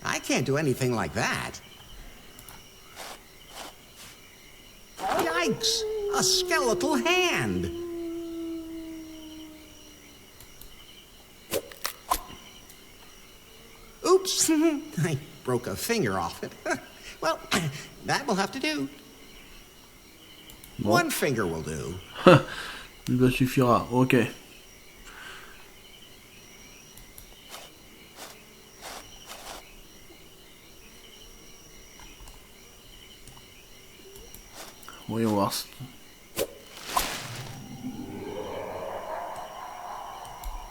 [SPEAKER 2] I can't do anything like that. Yikes! A skeletal hand! Oops! I broke a finger off it. Well, that will have to do.
[SPEAKER 1] Bon.
[SPEAKER 2] One finger will do.
[SPEAKER 1] Ça suffira, ok. Voyons voir.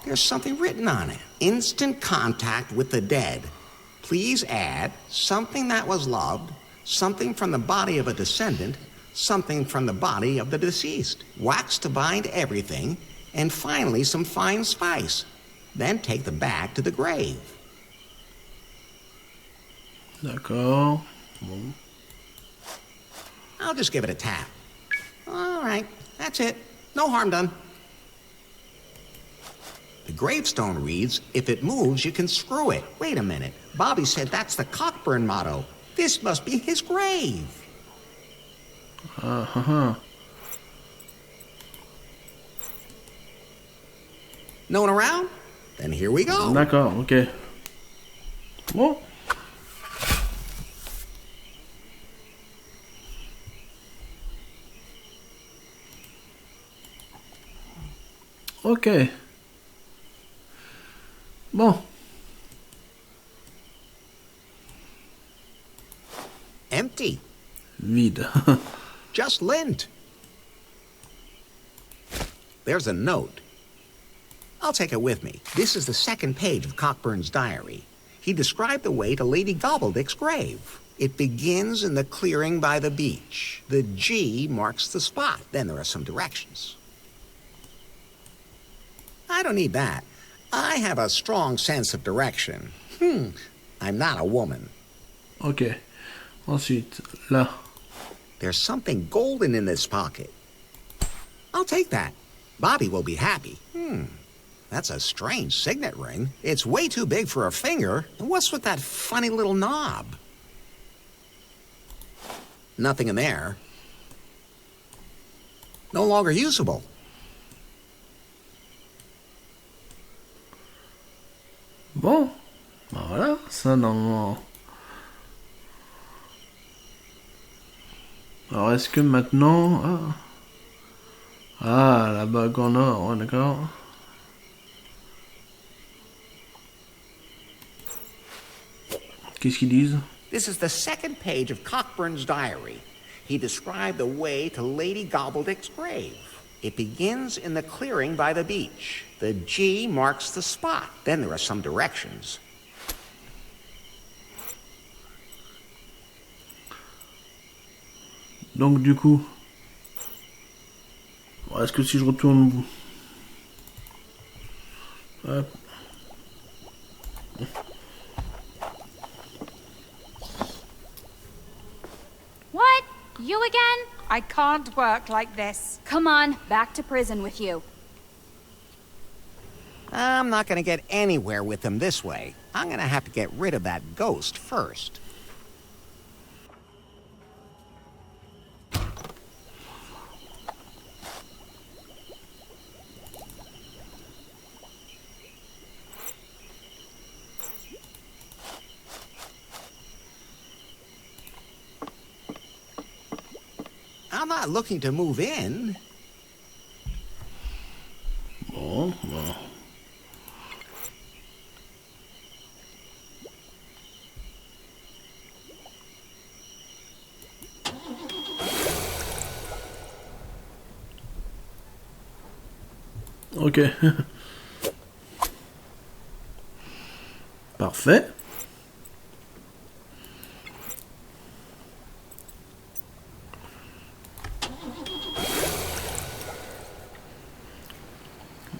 [SPEAKER 2] There's something written on it. Instant contact with the dead. Please add something that was loved, something from the body of a descendant, something from the body of the deceased. Wax to bind everything, and finally some fine spice. Then take the bag to the grave.
[SPEAKER 1] D'accord. Bon.
[SPEAKER 2] I'll just give it a tap. All right, that's it. No harm done. The gravestone reads, if it moves, you can screw it. Wait a minute. Bobbi said that's the Cockburn motto. This must be his grave. No one around? Then here we go.
[SPEAKER 1] D'accord, ok. Bon. Ok. Bon.
[SPEAKER 2] Empty.
[SPEAKER 1] Vide.
[SPEAKER 2] Just lint. There's a note. I'll take it with me. This is the second page of Cockburn's diary. He described the way to Lady Gobbledick's grave. It begins in the clearing by the beach. The G marks the spot. Then there are some directions. I don't need that. I have a strong sense of direction. I'm not a woman.
[SPEAKER 1] Ok. Ensuite, là.
[SPEAKER 2] There's something golden in this pocket. I'll take that. Bobby will be happy. That's a strange signet ring. It's way too big for a finger. And what's with that funny little knob? Nothing in there. No longer usable.
[SPEAKER 1] Bon. Ben voilà. Ça, normalement. Alors, est-ce que maintenant... Ah, la bague en or, ouais, d'accord. Qu'est-ce qu'ils disent?
[SPEAKER 2] This is the second page of Cockburn's diary. He described the way to Lady Gobbledick's grave. It begins in the clearing by the beach. The G marks the spot. Then there are some directions.
[SPEAKER 1] Donc du coup, est-ce que si je retourne... Hop.
[SPEAKER 12] What? You again?
[SPEAKER 13] I can't work like this.
[SPEAKER 12] Come on, back to prison with you.
[SPEAKER 2] I'm not going to get anywhere with them this way. I'm going to have to get rid of that ghost first. I'm not looking to move in.
[SPEAKER 1] Bon, bon. Ok. Parfait.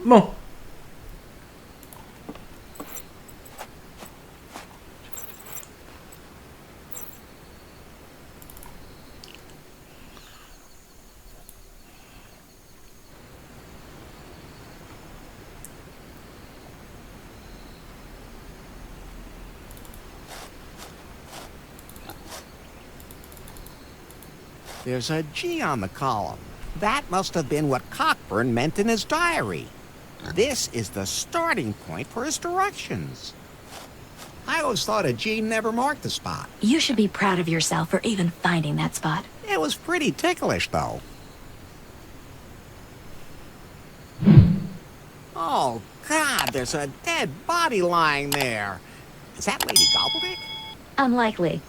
[SPEAKER 1] Bon.
[SPEAKER 2] There's a G on the column. That must have been what Cockburn meant in his diary. This is the starting point for his directions. I always thought a G never marked the spot.
[SPEAKER 3] You should be proud of yourself for even finding that spot.
[SPEAKER 2] It was pretty ticklish, though. Oh, God, there's a dead body lying there. Is that Lady Gobbledick?
[SPEAKER 3] Unlikely.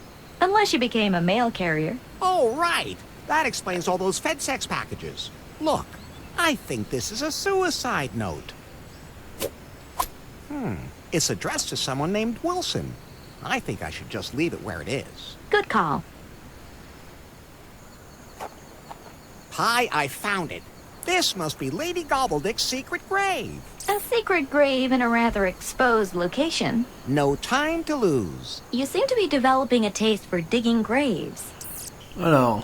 [SPEAKER 3] Unless you became a mail carrier.
[SPEAKER 2] Oh, right. That explains all those FedSex packages. Look, I think this is a suicide note. It's addressed to someone named Wilson. I think I should just leave it where it is.
[SPEAKER 3] Good call.
[SPEAKER 2] Hi, I found it. This must be Lady Gobbledick's secret grave.
[SPEAKER 3] A secret grave in a rather exposed location.
[SPEAKER 2] No time to lose.
[SPEAKER 3] You seem to be developing a taste for digging graves.
[SPEAKER 1] Alors.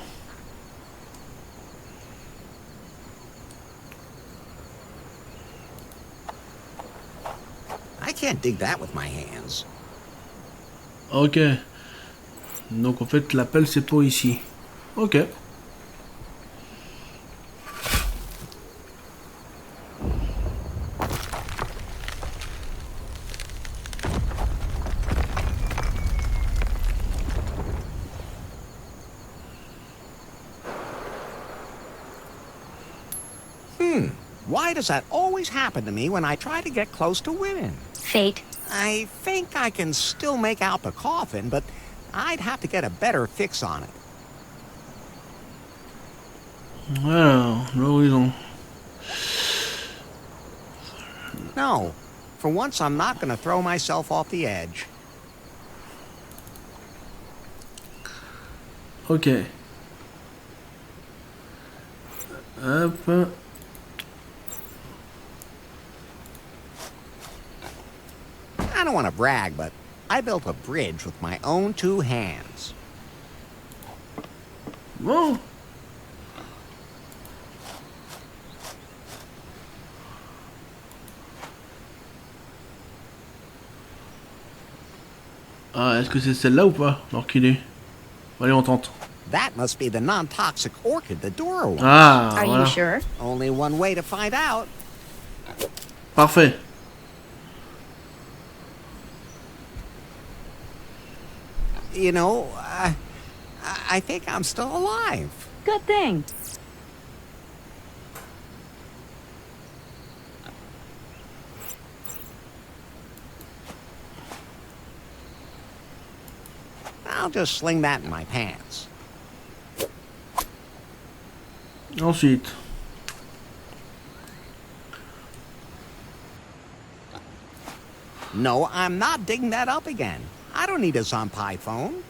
[SPEAKER 2] I can't dig that with my hands.
[SPEAKER 1] Ok. Donc en fait l'appel c'est pour ici. Ok.
[SPEAKER 2] Why does that always happen to me when I try to get close to women?
[SPEAKER 3] Fate.
[SPEAKER 2] I think I can still make out the coffin, but I'd have to get a better fix on it.
[SPEAKER 1] Alors, l'horizon.
[SPEAKER 2] No, for once I'm not going to throw myself off the edge.
[SPEAKER 1] Ok. Hop.
[SPEAKER 2] I don't want to brag, but I built a bridge with my own 2 hands.
[SPEAKER 1] Bon. Ah, est-ce que c'est celle-là ou pas? L'orchidée. Allez, on tente.
[SPEAKER 2] That must be the non-toxic orchid the Dora wants.
[SPEAKER 1] Ah,
[SPEAKER 3] Are
[SPEAKER 1] voilà.
[SPEAKER 3] you sure?
[SPEAKER 2] Only one way to find out.
[SPEAKER 1] Parfait.
[SPEAKER 2] You know, I think I'm still alive.
[SPEAKER 3] Good thing.
[SPEAKER 2] I'll just sling that in my pants.
[SPEAKER 1] Ensuite.
[SPEAKER 2] No, I'm not digging that up again. I don't need a Zampai phone.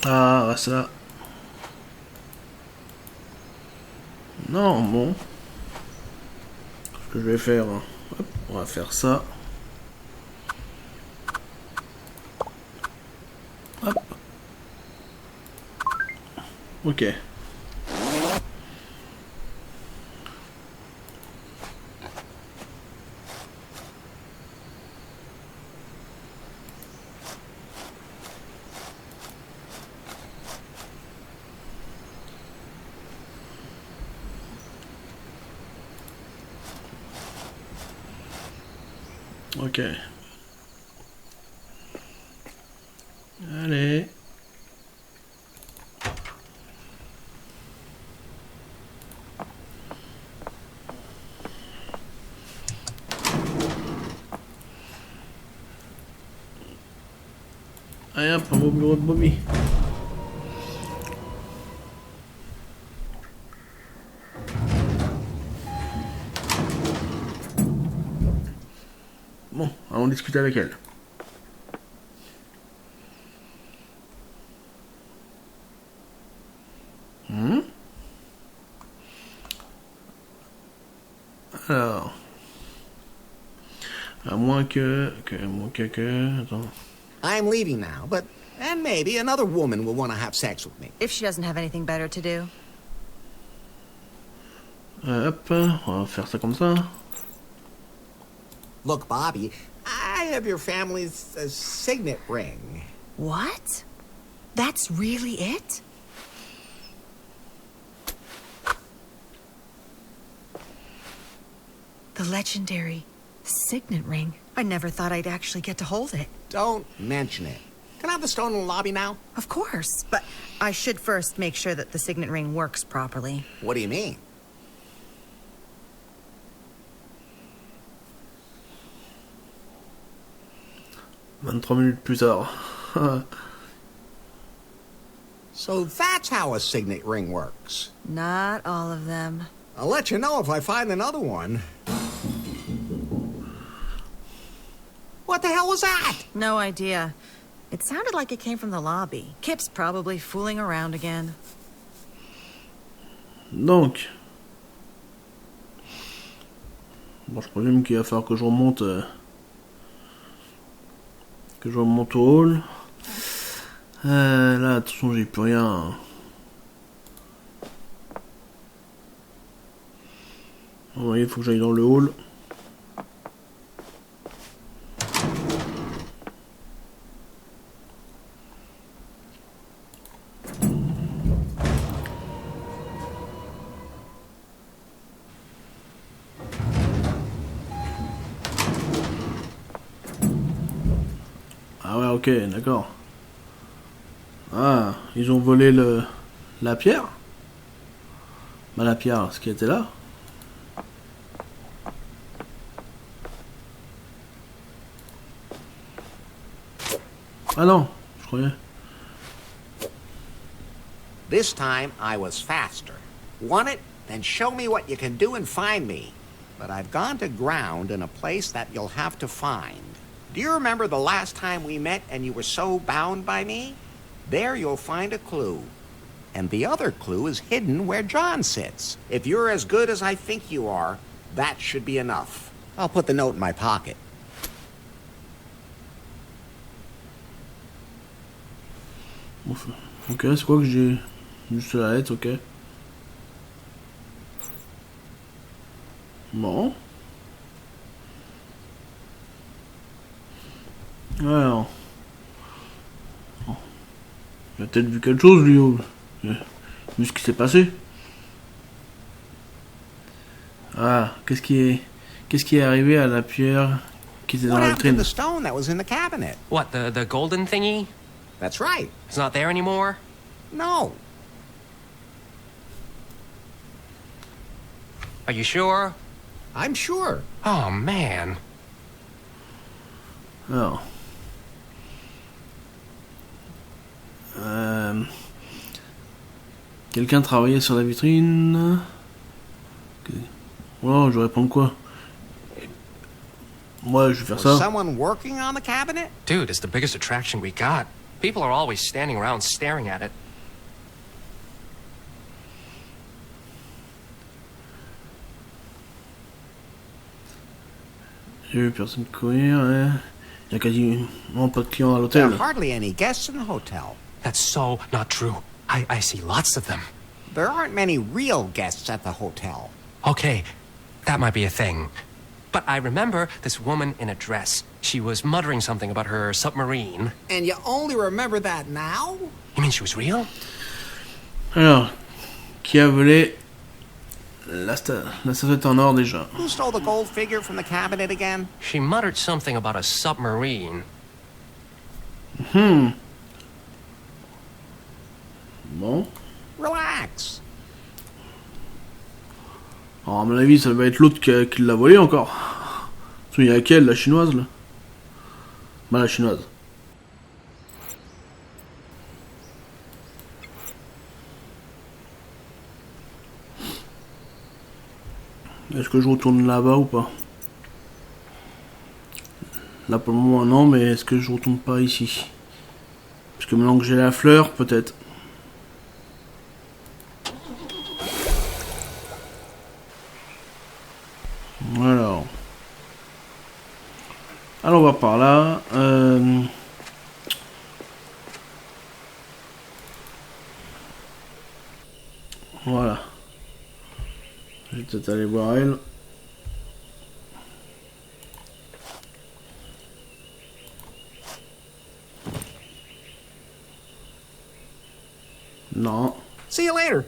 [SPEAKER 1] Ah, ça. Non, bon. Ce que je vais faire, hop, on va faire ça. Hop. Ok. Ok. Allez. Allez hop, on va au bureau de Bobbi. Bon, allons discuter avec elle. Alors. À moins que... Attends.
[SPEAKER 2] I'm leaving now, but and maybe another woman will want to have sex with me.
[SPEAKER 4] If she doesn't have anything better to do.
[SPEAKER 1] Hop, on va faire ça comme ça.
[SPEAKER 2] Look, Bobby, I have your family's signet ring.
[SPEAKER 4] What? That's really it? The legendary signet ring. I never thought I'd actually get to hold it.
[SPEAKER 2] Don't mention it. Can I have the stone in the lobby now?
[SPEAKER 4] Of course, but I should first make sure that the signet ring works properly.
[SPEAKER 2] What do you mean?
[SPEAKER 1] «23 minutes plus tard.»
[SPEAKER 2] So that's how a signet ring works.
[SPEAKER 4] Not all of them.
[SPEAKER 2] I'll let you know if I find another one. What the hell was that?
[SPEAKER 4] No idea. It sounded like it came from the lobby. Kip's probably fooling around again.
[SPEAKER 1] Donc. Bon, je présume qu'il va falloir que je remonte... que je remonte au hall. Là, attention, j'ai plus rien. Vous voyez, il faut que j'aille dans le hall. ok, d'accord. Ah, ils ont volé la pierre. Bah la pierre, ce qui était là. Ah non, je croyais.
[SPEAKER 2] This time I was faster. Want it? Then show me what you can do and find me. But I've gone to ground in a place that you'll have to find. Do you remember the last time we met and you were so bound by me? There you'll find a clue. And the other clue is hidden where John sits. If you're as good as I think you are, that should be enough. I'll put the note in my pocket.
[SPEAKER 1] Ok, c'est quoi que j'ai juste la lettre, ok. Bon. Alors. Il a peut-être vu quelque chose, lui. Vu ce qui s'est passé. Ah, qu'est-ce qui est arrivé à la pierre qui était dans
[SPEAKER 2] What
[SPEAKER 1] la
[SPEAKER 2] happened to
[SPEAKER 1] vitrine?
[SPEAKER 2] the stone that was in the cabinet?
[SPEAKER 14] What, the golden thingy?
[SPEAKER 2] That's right.
[SPEAKER 14] It's not there anymore?
[SPEAKER 2] No.
[SPEAKER 14] Are you sure?
[SPEAKER 2] I'm sure.
[SPEAKER 14] Oh, man.
[SPEAKER 1] Alors. Quelqu'un travaillait sur la vitrine. Oh, je vais répondre quoi? Moi, je vais faire ça.
[SPEAKER 2] Was someone working on the cabinet?
[SPEAKER 14] Dude, it's the biggest attraction we got. People are always standing around staring at it.
[SPEAKER 1] J'ai vu personne courir, hein. Il y a quasiment pas de clients à
[SPEAKER 2] There
[SPEAKER 1] l'hôtel.
[SPEAKER 2] are hardly any guests in the hotel.
[SPEAKER 14] That's so not true. I see lots of them.
[SPEAKER 2] There aren't many real guests at the hotel.
[SPEAKER 14] Okay, that might be a thing. But I remember this woman in a dress. She was muttering something about her submarine.
[SPEAKER 2] And you only remember that now?
[SPEAKER 14] You mean she was real?
[SPEAKER 1] Alors, qui a volé la statuette en or déjà?
[SPEAKER 2] Who stole the gold figure from the cabinet again?
[SPEAKER 14] She muttered something about a submarine.
[SPEAKER 1] Bon.
[SPEAKER 2] Relax.
[SPEAKER 1] Alors, à mon avis, ça va être l'autre qui l'a volé encore. Parce qu'il y a quelle, la chinoise là? Bah, la chinoise. Est-ce que je retourne là-bas ou pas? Là pour le moment non, mais est-ce que je retourne pas ici? Parce que maintenant que j'ai la fleur, peut-être. Alors. Alors on va par là. Voilà. Je vais peut-être aller voir elle. Non.
[SPEAKER 2] See you later.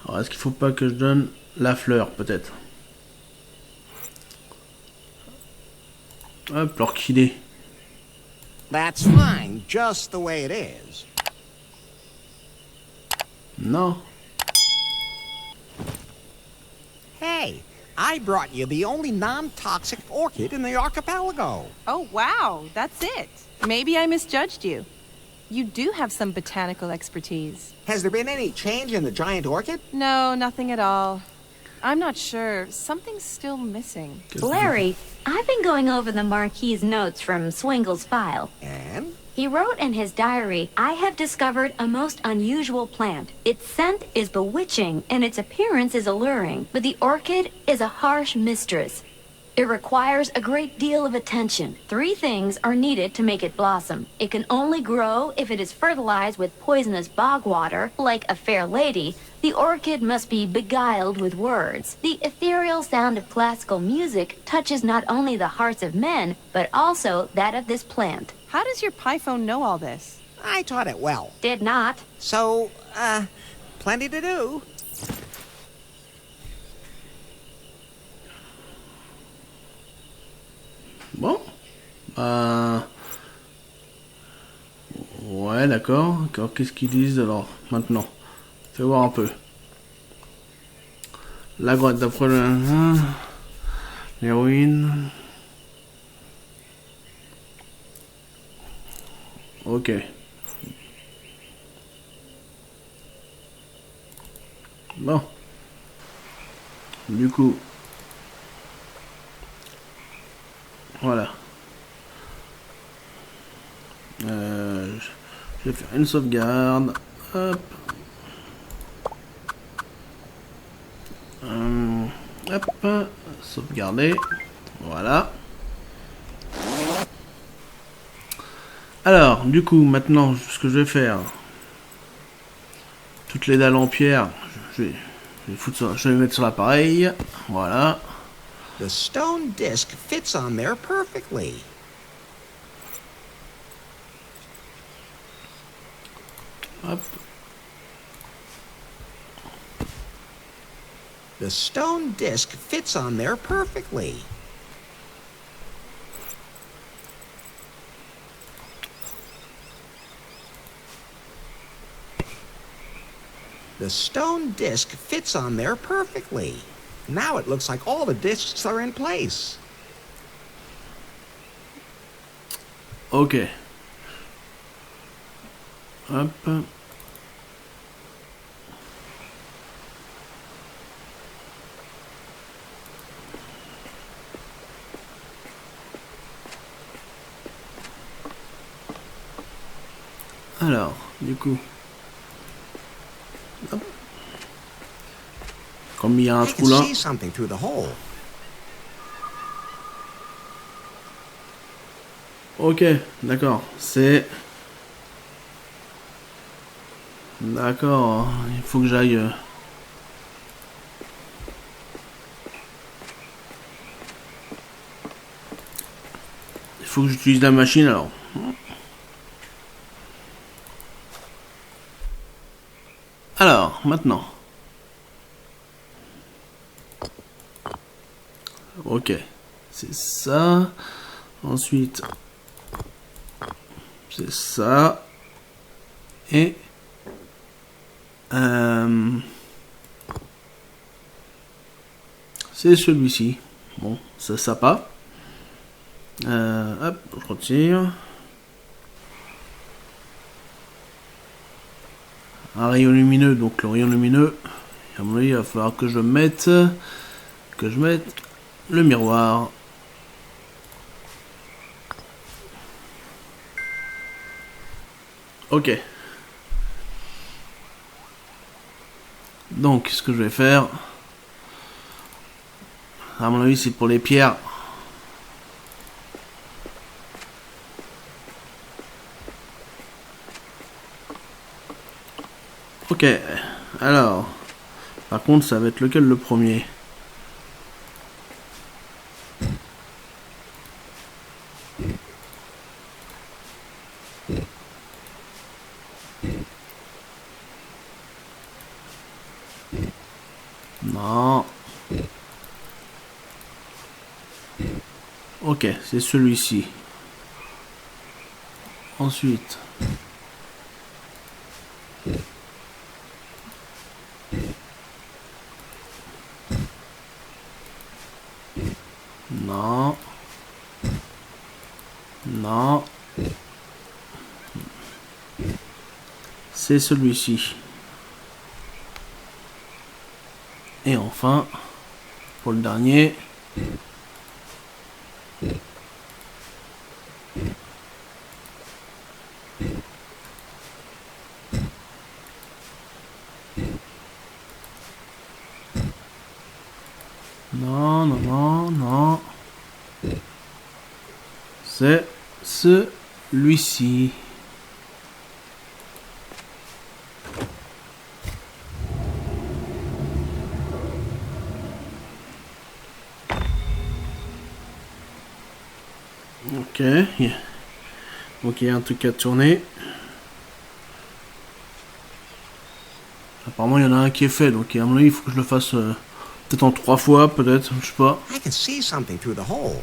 [SPEAKER 1] Alors est-ce qu'il faut pas que je donne la fleur peut-être? Hop, l'orchidée.
[SPEAKER 2] That's fine, just the way it is.
[SPEAKER 1] Non.
[SPEAKER 2] Hey, I brought you the only non-toxic orchid in the archipelago.
[SPEAKER 4] Oh, wow, that's it. Maybe I misjudged you. You do have some botanical expertise.
[SPEAKER 2] Has there been any change in the giant orchid?
[SPEAKER 4] No, nothing at all. I'm not sure. Something's still missing.
[SPEAKER 3] Larry, I've been going over the Marquis's notes from Swingle's file.
[SPEAKER 2] And?
[SPEAKER 3] He wrote in his diary, I have discovered a most unusual plant. Its scent is bewitching and its appearance is alluring, but the orchid is a harsh mistress. It requires a great deal of attention. 3 things are needed to make it blossom. It can only grow if it is fertilized with poisonous bog water, like a fair lady. The orchid must be beguiled with words. The ethereal sound of classical music touches not only the hearts of men, but also that of this plant.
[SPEAKER 4] How does your Pyphone know all this?
[SPEAKER 2] I taught it well.
[SPEAKER 3] Did not.
[SPEAKER 2] So, plenty to do.
[SPEAKER 1] Bon. Ouais, d'accord. Qu'est-ce qu'ils disent alors, maintenant? Fais voir un peu. La grotte d'après les ruines. Ok. Bon. Du coup. Voilà. Je vais faire une sauvegarde. Hop. Hop. Sauvegarder. Voilà. Alors, du coup, maintenant, ce que je vais faire. Toutes les dalles en pierre. Je vais les mettre sur l'appareil. Voilà.
[SPEAKER 2] The stone disc fits on there perfectly.
[SPEAKER 1] Hop.
[SPEAKER 2] The stone disc fits on there perfectly. The stone disc fits on there perfectly. Now it looks like all the discs are in place.
[SPEAKER 1] Ok. Hop. Alors, du coup. Hop. Comme il y a un trou là.
[SPEAKER 2] I can see something through the hole.
[SPEAKER 1] Ok, d'accord. C'est... D'accord, il faut que j'aille... Il faut que j'utilise la machine alors. Alors, maintenant. Ok, c'est ça. Ensuite, c'est ça. Et... c'est celui-ci. Bon, ça pas. Hop, je retire. Un rayon lumineux, donc le rayon lumineux. À mon avis, il va falloir que je mette le miroir. Ok. Donc, ce que je vais faire, à mon avis, c'est pour les pierres. Ok. Alors, par contre, ça va être lequel le premier? Non. Ok, c'est celui-ci. Ensuite. Non. Non. C'est celui-ci. Et enfin, pour le dernier, non, non, non, non, c'est celui-ci. Ok, donc il y a un truc à tourner. Apparemment il y en a un qui est fait, donc à mon avis il faut que je le fasse peut-être en 3 fois, peut-être, je sais pas.
[SPEAKER 2] I can see something through the hole.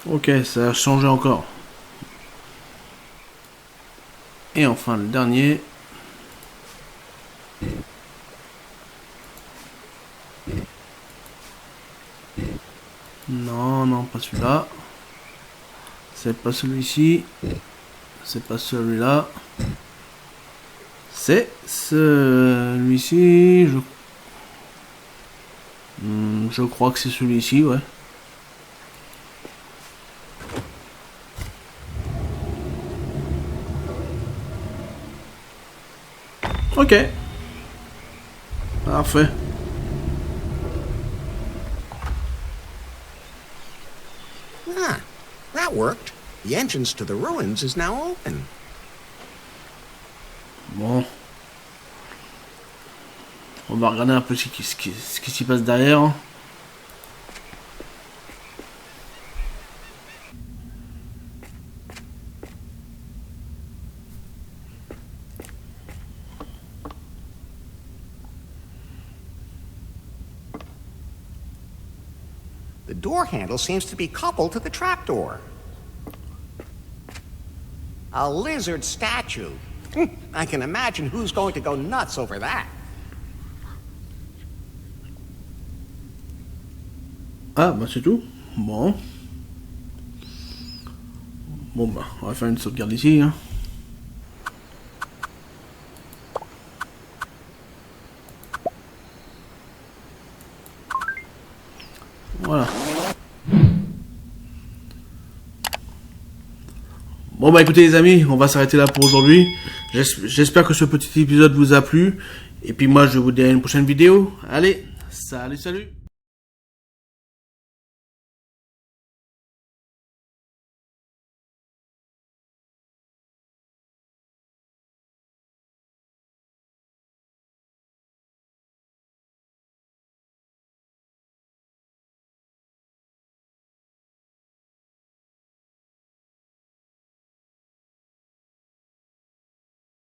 [SPEAKER 1] Ok, ça a changé encore. Et enfin le dernier. Non, non, pas celui-là. C'est pas celui-ci. C'est pas celui-là. C'est celui-ci. Je crois que c'est celui-ci, ouais. Ok. Parfait.
[SPEAKER 2] Ah, that worked. The entrance to the ruins is now open.
[SPEAKER 1] Bon. On va regarder un peu ce qui s'y passe derrière.
[SPEAKER 2] The door handle seems to be coupled to the trapdoor. A lizard statue. I can imagine who's going to go nuts over that.
[SPEAKER 1] Ah, bah c'est tout. Bon. Bon, bah, on va faire une sauvegarde ici, hein. Voilà. Bon bah écoutez les amis, on va s'arrêter là pour aujourd'hui. J'espère que ce petit épisode vous a plu. Et puis moi je vous dis à une prochaine vidéo. Allez, salut salut.